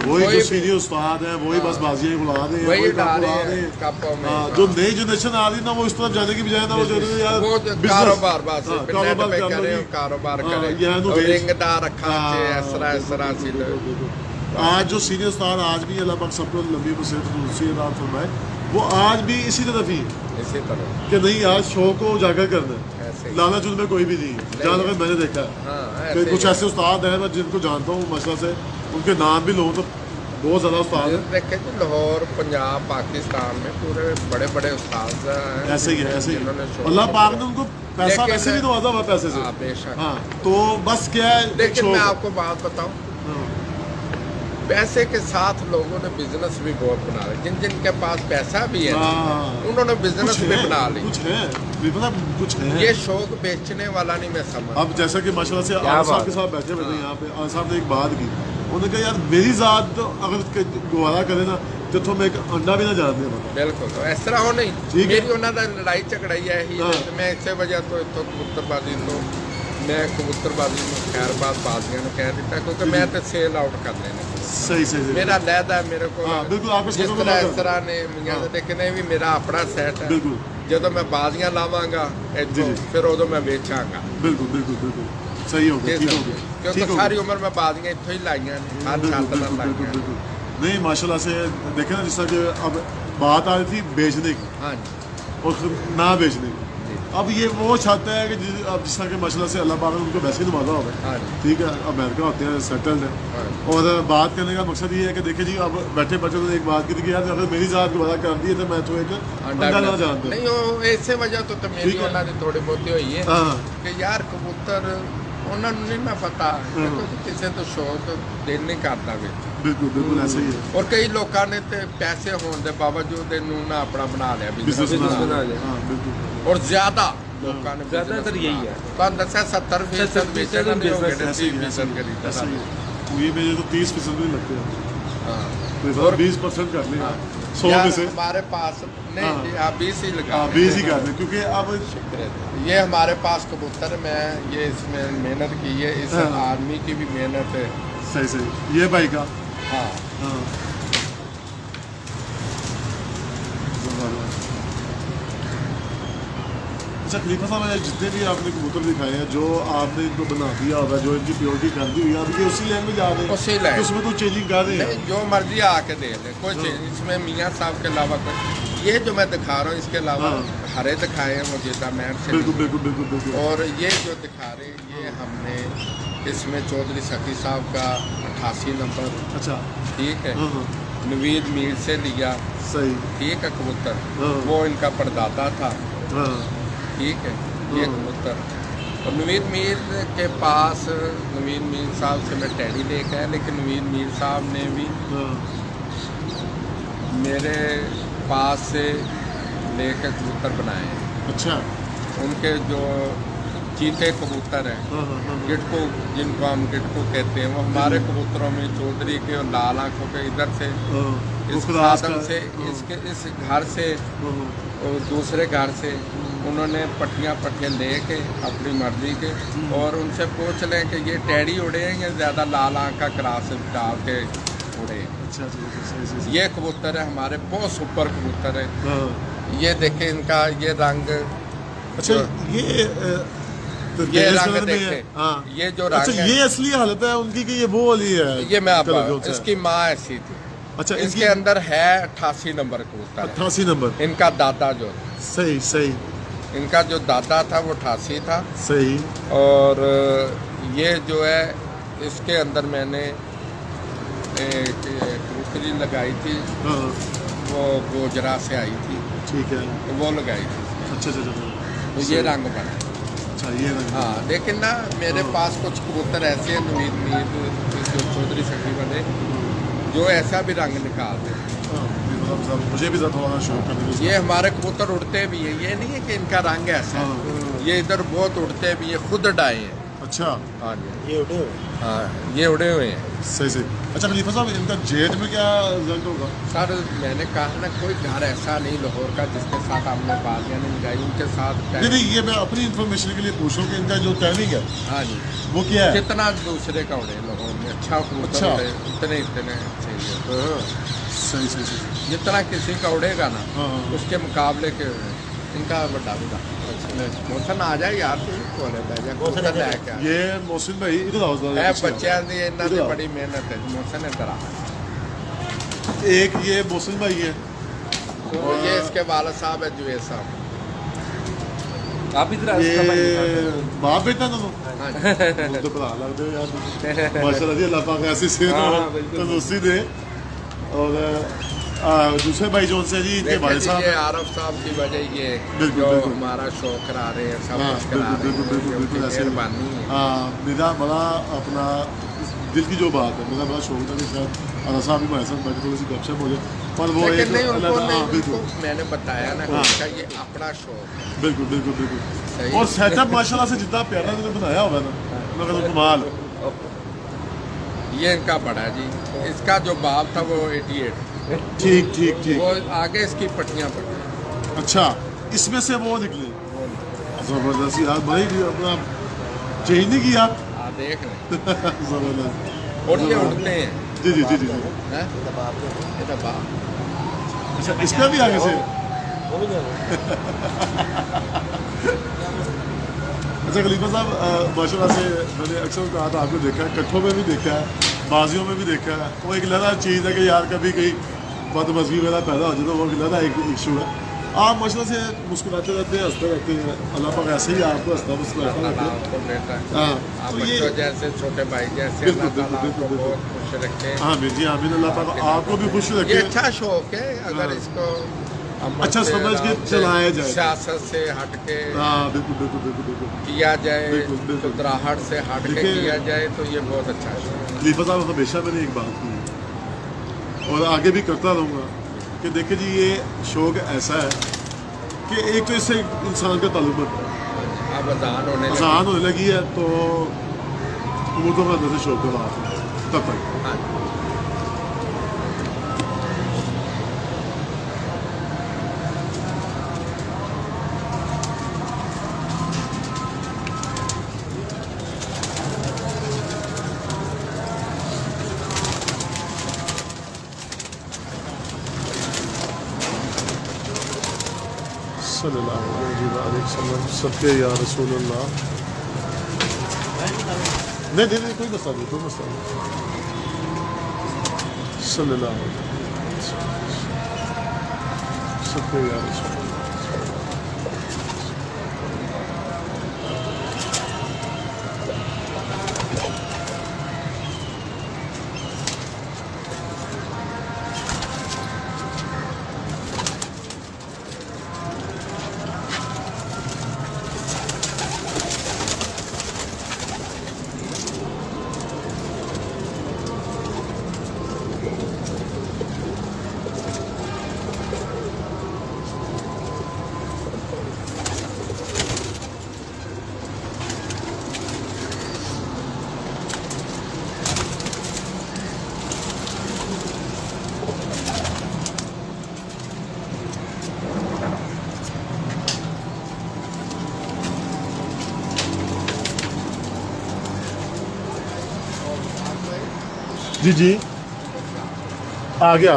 C: वही
B: वही
C: जो सीनियर उस्ताद हैं वही बस बाजियाँ उड़ा रहे हैं,
B: वही
C: कप
B: डाल
C: उड़ा
B: रहे
C: रहे
B: हैं
C: हैं।
B: कपों में।
C: हाँ, जो नई जनरेशन आ रही है ना, वो इस तरफ जाने की बजाय ना वो जो है यार
B: वो
C: business-
B: कारोबार बस
C: हाँ,
B: नेट
C: कारोबार
B: पे
C: कर लो
B: करे
C: जी।
B: कारोबार
C: हाँ,
B: करे
C: यहाँ तो
B: और
C: बेच-
B: रिंगदार रखा
C: हाँ,
B: इस तरह सी
C: बिल्कुल, बिल्कुल, बिल्कुल। आज जो सीनियर उस्ताद आज भी अल्लाह पाक सबको लंबी मुसीबत फरमाए, वो आज भी इसी तरफ ही है
B: इसी तरह
C: कि नहीं यार शौक को उजागर करना है,
B: ऐसे ही।
C: लाना चुन में कोई भी नहीं है, जहाँ तक मैंने देखा है।
B: हाँ
C: कि
B: ऐसे
C: कुछ
B: ही।
C: ऐसे उस्ताद हैं मैं जिनको जानता हूँ मसला से, उनके नाम भी लूँ तो बहुत ज़्यादा उस्ताद हैं।
B: देखे जी लाहौर पंजाब पाकिस्तान में पूरे बड़े बड़े उस्ताद हैं
C: ऐसे ही है, ऐसे ही
B: जिन्होंने
C: है।
B: शौक
C: अल्लाह
B: को-
C: पाक ने उनको पैसा
B: लेकिन-
C: वैसे भी नवाजा हुआ पैसे से।
B: हाँ बेशक।
C: हाँ, तो बस क्या है एक
B: लेकिन
C: शौक
B: मैं
C: है।
B: आपको बात बताऊं,
C: हाँ,
B: पैसे के साथ लोगों ने बिजनेस भी बहुत बना लिया, जिन जिनके पास पैसा भी है
C: हाँ,
B: उन्होंने
C: कुछ
B: बिजनेस भी
C: है,
B: बना लिया।
C: कुछ है, मतलब कुछ है।
B: ये शौक बेचने वाला नहीं मैं समझ।
C: अब जैसा कि माशाल्लाह से
D: क्या
C: आला साहब
D: बात
C: के
D: है।
C: साथ बैठे हुए थे यहाँ पे, आला साहब ने एक बात की, उन्होंने कहा यार मेरी ज़ात तो अगर गवारा करे ना तो तुम एक अंडा भी ना जानते हो।
B: बिल्कुल तो इस तरह हो नहीं
C: ठीक है।
B: मेरी उन्होंने लड़ाई झगड़ाई है ही
C: हाँ।
B: मैं इसे वजह तो इतों कबूतरबाजी तो मैं कबूतरबाजी में खैर बात बाजियां ने कह दिता क्योंकि मैं तो सेल आउट कर लेने
C: सही सही सही।
B: मेरा लहदा मेरे को
C: हाँ, बिल्कुल, आपको
B: जिस
C: समझ में
B: तरह
C: आ
B: इस तरह ने मियां
C: हाँ।
B: लेकिन ये भी मेरा अपना सेट है
C: बिल्कुल
B: ਜਦੋਂ मैं बाजियां लावांगा इतों
C: जी, जी।
B: फिर उदों मैं बेचांगा
C: बिल्कुल बिल्कुल बिल्कुल सही हो गया, ठीक हो गया, ठीक
B: क्योंकि
C: हो गया।
B: सारी उम्र मैं बाजियां इतों ही लाइयां ने हर
C: बिल्कुल,
B: छात
C: बिल्कुल,
B: नाल
C: बिल्कुल,
B: लाइयां
C: बिल्कुल। नहीं माशाल्लाह से देखे ना, जिस तरह कि अब बात आ रही थी बेचने की
B: हाँ जी
C: और ना बेचने की, अब ये वो चाहता है कि अब जिस तरह के माशाल्लाह से अल्लाह पाक ने उनको वैसे ही नवाजा होगा,
B: हाँ जी
C: ठीक है, अमेरिका होते हैं, सेटल्ड है।
B: हाँ।
C: और बात करने का मकसद ये है कि देखिए जी, अब बैठे बैठे तो एक बात की थी कि यार अगर मेरी ज़ात दोबारा कर दी है तो मैं तो एक अंडा ना जानता।
B: नहीं वो इसे वजह तो मेरी
C: ठीक है।
B: ਉਹਨਾਂ ਦੀ ਥੋੜੀ ਬਹੁਤੀ ਹੋਈ ਹੈ
C: हाँ,
B: ਕਿ ਯਾਰ ਕਬੂਤਰ ਉਹਨਾਂ ਨੂੰ ਨਹੀਂ ਨਾ ਪਤਾ ਕਿਉਂਕਿ ਕਿਸੇ ਤੋਂ ਸ਼ੌਕ ਦਿਲ ਨਹੀਂ ਕਰਦਾ ਵਿੱਚ
C: बिल्कुल बिल्कुल ऐसा ही है।
B: ਔਰ ਕਈ ਲੋਕਾਂ ਨੇ ਤੇ ਪੈਸੇ ਹੋਣ ਦੇ ਬਾਵਜੂਦ ਇਹਨੂੰ ਨਾ ਆਪਣਾ ਬਣਾ ਲਿਆ
C: बिजनेस
B: ਬਿਜ਼ਨਸ
C: बना
D: बना
C: लिया।
D: लिया।
C: हाँ, बिल्कुल
B: ਔਰ ਜ਼ਿਆਦਾ ਲੋਕਾਂ ਨੇ
D: ਜ਼ਿਆਦਾਤਰ
B: business
D: यही
B: ਬਣਾ
D: है।
B: ਲਿਆ। ਤੁਹਾਨੂੰ ਦੱਸਿਆ 70%
D: 70%
B: ਵੇਚਣ ਦੇ ਹੋ ਗਏ
D: business
C: ऐसे ही है, ऐसे ही
B: 30%
C: है,
B: खरीदना
C: ऐसे ही है। ये मेरे तो 30% भी लगते हैं,
B: हाँ
C: तो 20% कर लेगा 100
B: यार,
C: में से।
B: हमारे पास नहीं
C: हाँ।
B: जी, आप 20 ही लगा
C: हाँ, 20 ही कर दें क्योंकि अब
B: ये हमारे पास कबूतर है, मैं ये इसमें मेहनत की है, इस
C: हाँ।
B: आदमी की भी मेहनत है।
C: सही सही ये भाई का
B: हाँ
C: हाँ। अच्छा खलीफा साहब, ये जितने भी आपने कबूतर दिखाए हैं, जो आपने इनको बना दिया होगा, जो इनकी प्योरिटी कर दी हुई है, अब ये उसी लाइन में जा रहे हैं,
B: उसी लाइन।
C: तो उसमें तो चेंजिंग कर रहे
B: नहीं,
C: हैं।
B: जो मर्जी आके दे ले कोई चीज इसमें मियाँ साहब के अलावा कोई ये जो मैं दिखा रहा हूँ इसके अलावा
C: हाँ।
B: हरे दिखाए हैं वो जेता मैट से
C: बिल्कुल बिल्कुल बिल्कुल बिल्कुल।
B: और ये जो दिखा रहे हैं, ये हमने इसमें चौधरी सखी साहब का 88 नंबर
C: अच्छा,
B: ठीक है
C: हाँ हाँ,
B: नवीद मीर से लिया,
C: सही,
B: ठीक है कबूतर
C: हाँ।
B: वो इनका परदादा था,
C: हाँ
B: ठीक है ये
C: हाँ।
B: कबूतर। और नवीद मीर के पास नवीद मीर साहब से मैं टैडी लेके आया, लेकिन नवीद मीर साहब ने भी
C: हाँ,
B: मेरे पास से लेकर कबूतर बनाए हैं।
C: अच्छा,
B: उनके जो चीते कबूतर हैं
C: हाँ हाँ हाँ,
B: गिटको, जिनको हम गिटको कहते हैं, वो हमारे कबूतरों में चौधरी के और लाल आँखों के इधर से
C: हाँ,
B: इस
C: खुदास
B: खादम
C: का-
B: से
C: हाँ,
B: इसके इस घर से
C: हाँ, हाँ,
B: और दूसरे घर से उन्होंने पट्टियाँ ले के अपनी मर्जी के और उनसे पूछ लें कि ये टैडी उड़े हैं या ज़्यादा लाल आँख का क्रास डाल के उड़े हैं।
C: अच्छा अच्छा अच्छा, सही सही सही।
B: ये कबूतर है हमारे बहुत सुपर कबूतर है।
C: हाँ,
B: ये देखें इनका ये रंग
C: अच्छा
B: जो-
C: ये तो
B: ये
C: तेज
B: रंग
C: कलर में है।
B: देखें,
C: हाँ
B: ये जो रंग
C: अच्छा
B: है,
C: ये असली हालत है उनकी कि ये वो वाली है
B: ये मैं आप
C: कलर जो सा है।
B: इसकी माँ ऐसी थी।
C: अच्छा
B: इसके अंदर है 88 नंबर कबूतर है।
C: 88 नंबर
B: इनका दादा जो
C: सही सही
B: इनका जो दादा था वो 88 था।
C: सही
B: और ये जो है इसके अंदर मैंने एक कबूतरी लगाई थी,
C: हाँ
B: वो गोजरा से आई थी,
C: ठीक है
B: तो वो लगाई थी।
C: अच्छा अच्छा अच्छा
B: तो ये रंग बना।
C: अच्छा ये रंग
B: हाँ लेकिन ना मेरे
C: हाँ।
B: पास कुछ कबूतर ऐसे हैं नवीद जो चौधरी शक्ति बने जो ऐसा भी रंग निकालते हैं।
C: हाँ, ये मतलब साहब, मुझे भी थोड़ा शौक करने का।
B: ये हमारे कबूतर उड़ते भी हैं, ये नहीं है कि इनका रंग ऐसा है।
C: हाँ।
B: ये इधर बहुत उड़ते भी हैं, खुद डाए हैं।
C: अच्छा
B: हाँ जी,
A: ये उठे हुए
B: हाँ ये उड़े हुए हैं।
C: सही सही अच्छा खलीफा साहब इनका जेट में क्या रिजल्ट होगा
B: सर मैंने कहा ना कोई घर ऐसा नहीं लाहौर का जिसके साथ हमने बाजियाँ नहीं लगाई, उनके साथ
C: नहीं नहीं ये मैं अपनी इन्फॉर्मेशन के लिए पूछ रहा हूँ कि इनका जो टाइमिंग है
B: हाँ जी
C: वो क्या है
B: कितना दूसरे का उड़े लाहौर में अच्छा कबूतर
C: अच्छा।
B: उड़े उतने इतने अच्छे ही है।
C: हाँ, सही सही सही
B: जितना किसी का उड़ेगा ना
C: हाँ, हाँ।
B: उसके मुकाबले के इनका बड़ा बड़ा मौसम आ जाए यार तू बोले बैजा कबूतर ले के आ।
C: ये मोहसिन भाई इधर आओ जरा
B: है
C: पीछे आओ।
B: बच्चों की इन्हों की
C: इधर आओ।
B: बड़ी मेहनत है मौसम इधर आ।
C: एक ये मोहसिन भाई है
B: और ये इसके वाला साहब है जुएद साहब।
D: आप इधर आ जाओ भाई।
C: ये बाप बेटा दोनों
B: हाँ जी
C: वो तो भरा लगते हो यार माशाल्लाह जी अल्लाह पाक ऐसी सेहत
D: हाँ,
C: और
D: हाँ, बिल्कुल।
C: तंदुरुस्ती दे और दूसरे भाई जो से जी इनके
B: देखिए
C: भाई
B: जी,
C: साहब
B: ये आरफ साहब की वजह ये
C: बिल्कुल,
B: जो
C: बिल्कुल।
B: हमारा शौक करा रहे हैं सब
C: हाँ,
B: कुछ करा रहे
C: बिल्कुल, बिल्कुल,
B: हैं
C: बिल्कुल,
B: उनकी
C: ऐसे ही।
B: मेहरबानी है।
C: हाँ मेरा बड़ा अपना दिल की जो बात है मेरा बड़ा शौक था कि शायद अल्लाह साहब भी हमारे साथ बैठे थोड़ी सी गपशप हो जाए पर वो
B: लेकिन
C: एक
B: नहीं उनको
C: अलग-
B: नहीं
C: हाँ, बिल्कुल
B: उनको मैंने बताया ना कि
C: हाँ।
B: उनका ये अपना शौक है।
C: बिल्कुल बिल्कुल बिल्कुल
B: सही।
C: और सेटअप माशाल्लाह से जितना प्यारा इन्होंने बनाया होगा ना मगर कमाल
B: ये इनका बड़ा जी, इसका जो बाप था वो 88,
C: ठीक ठीक ठीक
B: वो आगे इसकी पट्टियाँ पड़ी।
C: अच्छा इसमें से वो निकले जबरदस्त यार भाई अपना चेंज नहीं किया
B: देख रहे
C: जबरदस्त
B: और ये उड़ते हैं
C: जी जी जी जी जी
B: हैं? ये तो बाप
C: अच्छा इसका भी आगे से
A: वो भी
C: अच्छा खलीफा साहब माशाल्लाह से मैंने अक्सर कहा था आपको देखा है कट्ठों में भी देखा है बाजियों में भी देखा है वो एक लगा चीज़ है कि यार कभी कहीं बदमज़गी वगैरह पैदा हो जाए तो वो लगा एक इशू है आप माशाल्लाह से मुस्कुराते रहते हैं हंसते रहते हैं अल्लाह पाक ऐसे ही आपको हंसता मुस्कुराता
B: अल्लाह
C: रहते हैं
B: आपको बेटा
C: हाँ
B: आप
C: तो ये
B: बच्चों जैसे छोटे भाई जैसे
C: बिल्कुल,
B: अल्लाह ताला
C: बिल्कुल,
B: आपको
C: बिल्कुल,
B: बहुत खुश रखे।
C: आमीन जी आमीन अल्लाह पाक आपको भी खुश
B: ये
C: रखे
B: अच्छा शौक है
C: हाँ।
B: अगर इसको अमल
C: अच्छा
B: से,
C: समझ के
B: आराम से,
C: चलाया जाए।
B: सियासत से हट के
C: हाँ बिल्कुल बिल्कुल बिल्कुल बिल्कुल
B: किया जाए,
C: बिल्कुल, बिल्कुल।
B: खुदराहट से हट के
C: देखिए-
B: किया जाए तो ये बहुत अच्छा शौक है।
C: खलीफा साहब हमेशा मैंने एक बात की है और आगे भी करता रहूँगा कि देखिए जी ये शौक ऐसा है कि एक तो इससे इंसान का ताल्लुक बनता है
B: अब अजान होने लगी।
C: आसान होने लगी है तो मुर्दों का अंदर से शौक है बात है तब तक
B: हाँ।
C: सल्लल्लाहु अलैहि वसल्लम सत्य या रसूल अल्लाह नहीं नहीं नहीं कोई मसला नहीं कोई मसला नहीं सल्लल्लाहु अलैहि वसल्लम सत्य या रसूल अल्लाह जी जी आ गया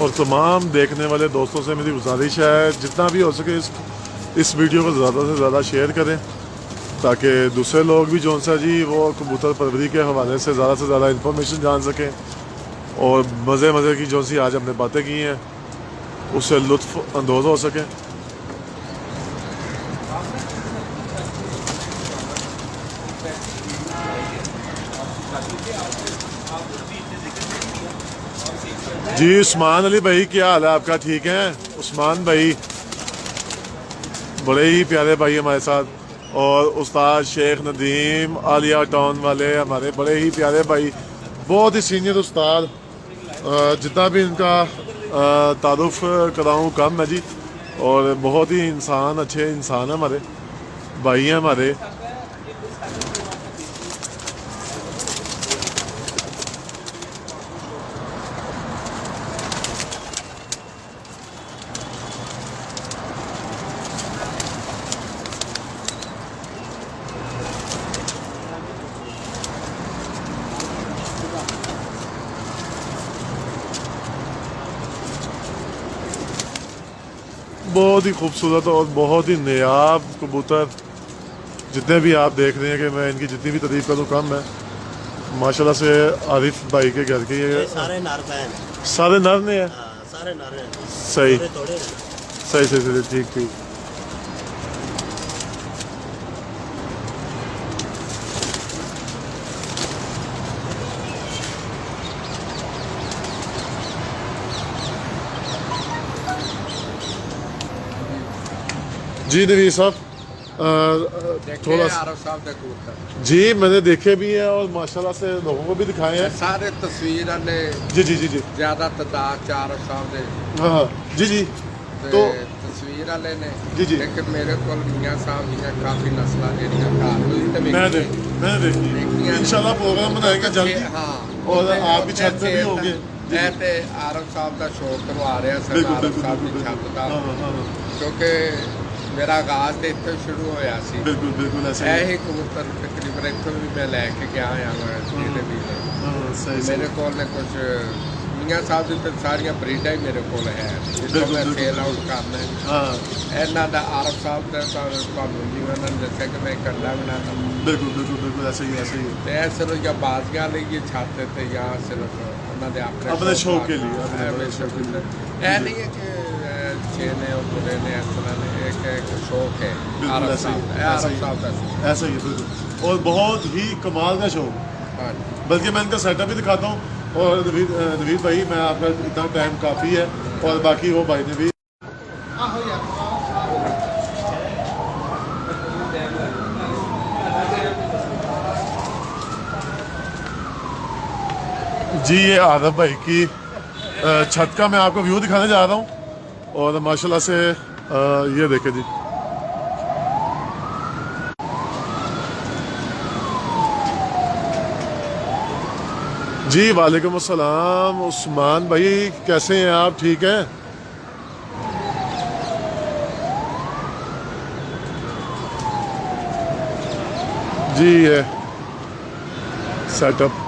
C: اور تمام دیکھنے والے دوستوں سے میری گزارش ہے جتنا بھی ہو سکے اس ویڈیو کو زیادہ سے زیادہ شیئر کریں تاکہ دوسرے لوگ بھی جو سا جی وہ کبوتر پروری کے حوالے سے زیادہ انفارمیشن جان سکیں اور مزے کی جو سی آج ہم نے باتیں کی ہیں اس سے لطف اندوز ہو سکیں. جی عثمان علی بھائی کیا حال ہے آپ کا؟ ٹھیک ہیں عثمان بھائی؟ بڑے ہی پیارے بھائی ہمارے ساتھ. اور استاد شیخ ندیم عالیہ ٹاؤن والے ہمارے بڑے ہی پیارے بھائی, بہت ہی سینئر استاد. جتنا بھی ان کا تعارف کراؤں کم ہے جی. اور بہت ہی اچھے انسان ہیں ہمارے بھائی ہیں ہمارے. بہت ہی خوبصورت اور بہت ہی نایاب کبوتر جتنے بھی آپ دیکھ رہے ہیں کہ میں ان کی جتنی بھی تعریف کروں کم ہے. ماشاءاللہ سے عارف بھائی کے گھر کے یہ
A: سارے نر پہ
C: سارے نر نے ہیں.
A: سارے نر ہیں.
C: صحیح
A: تھوڑے
C: صحیح ٹھیک. جی نویر صاحب تھوڑا سا
B: عارف صاحب نے کبوتر
C: جی میں نے دیکھے بھی ہیں اور ماشاءاللہ سے لوگوں کو بھی دکھائے ہیں.
B: سارے تصویر نے
C: جی
B: زیادہ تعداد عارف صاحب نے
C: ہاں جی تو
B: تصویر والے نے.
C: جی
B: لیکن میرے کو میاں صاحب دیا کافی نسل جہاں گھر ہوئی تو
C: میں نے دیکھی انشاءاللہ پروگرام بنائے گا جلدی.
B: ہاں
C: اور آپ بھی چھت پہ بھی ہوں گے.
B: عارف صاحب کا شوق کروا رہا سر عارف صاحب کی چھت کا,
C: ہاں
B: کیونکہ میرا آغاز تو اتنے شروع ہوا سی.
C: بالکل ایسا ہی
B: ہی کبوتر تقریباً اتوں بھی میں لے کے گیا ہوں.
C: صحیح
B: میرے کو کچھ میاں صاحب کی ساریا بریڈاں ہی میرے کو ہے جتوں میں سیل آؤٹ کرنا. یہاں کا عارف صاحب کا تمہیں جی انہوں نے دسیا کہ میں کنڈا بنا.
C: بالکل ایسا ہی
B: ہے صرف یا بازیاں لیے چھت تے یا صرف انہوں نے
C: اپنے شوق کے لیے.
B: یہ نہیں ہے کہ اچھے نے اور برے نے اس طرح نے ایک شوق ہے عارف صاحب کا.
C: ایسا ہی ہے بالکل, اور بہت ہی کمال کا شوق. بلکہ میں ان کا سیٹ اپ بھی دکھاتا ہوں. اور نوید بھائی میں آپ کا اتنا ٹائم کافی ہے, اور باقی وہ بھائی نے بھی جی. یہ عارف بھائی کی چھت کا میں آپ کو ویو دکھانے جا رہا ہوں. اور ماشاءاللہ سے یہ دیکھیں جی, جی وعلیکم السلام عثمان بھائی، کیسے ہیں آپ؟ ٹھیک ہیں؟ جی یہ سیٹ اپ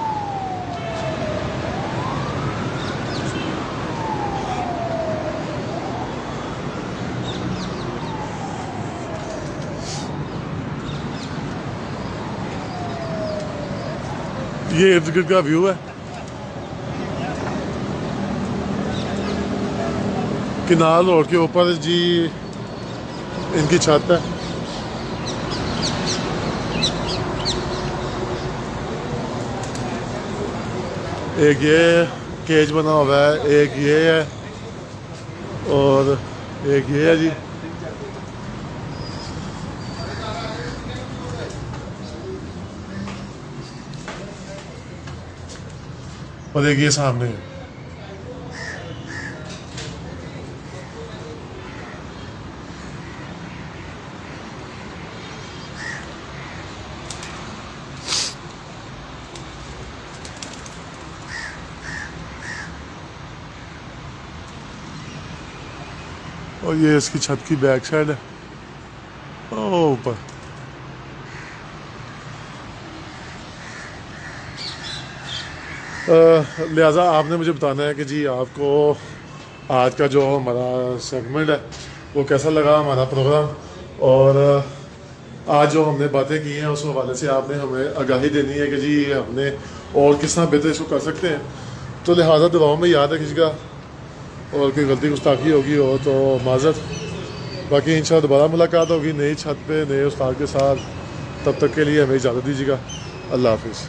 C: یہ ارد گرد کا ویو ہے، کنال روڈ کے اوپر جی ان کی چھت ہے۔ ایک یہ کیج بنا ہوا ہے، ایک یہ ہے اور ایک یہ ہے جی۔ اور ایک یہ سامنے ہے۔ اور یہ اس کی چھت کی بیک سائڈ ہے اوپر۔ لہٰذا آپ نے مجھے بتانا ہے کہ جی آپ کو آج کا جو ہمارا سیگمنٹ ہے وہ کیسا لگا، ہمارا پروگرام، اور آج جو ہم نے باتیں کی ہیں اس حوالے سے آپ نے ہمیں آگاہی دینی ہے کہ جی ہم نے اور کس طرح بہتر اس کو کر سکتے ہیں۔ تو لہٰذا دعاؤں میں یاد رکھیے گا، اور کوئی غلطی گستاخی ہوگی ہو تو معذرت، باقی انشاءاللہ دوبارہ ملاقات ہوگی نئی چھت پہ نئے استاد کے ساتھ۔ تب تک کے لیے ہمیں اجازت دیجیے گا، اللہ حافظ۔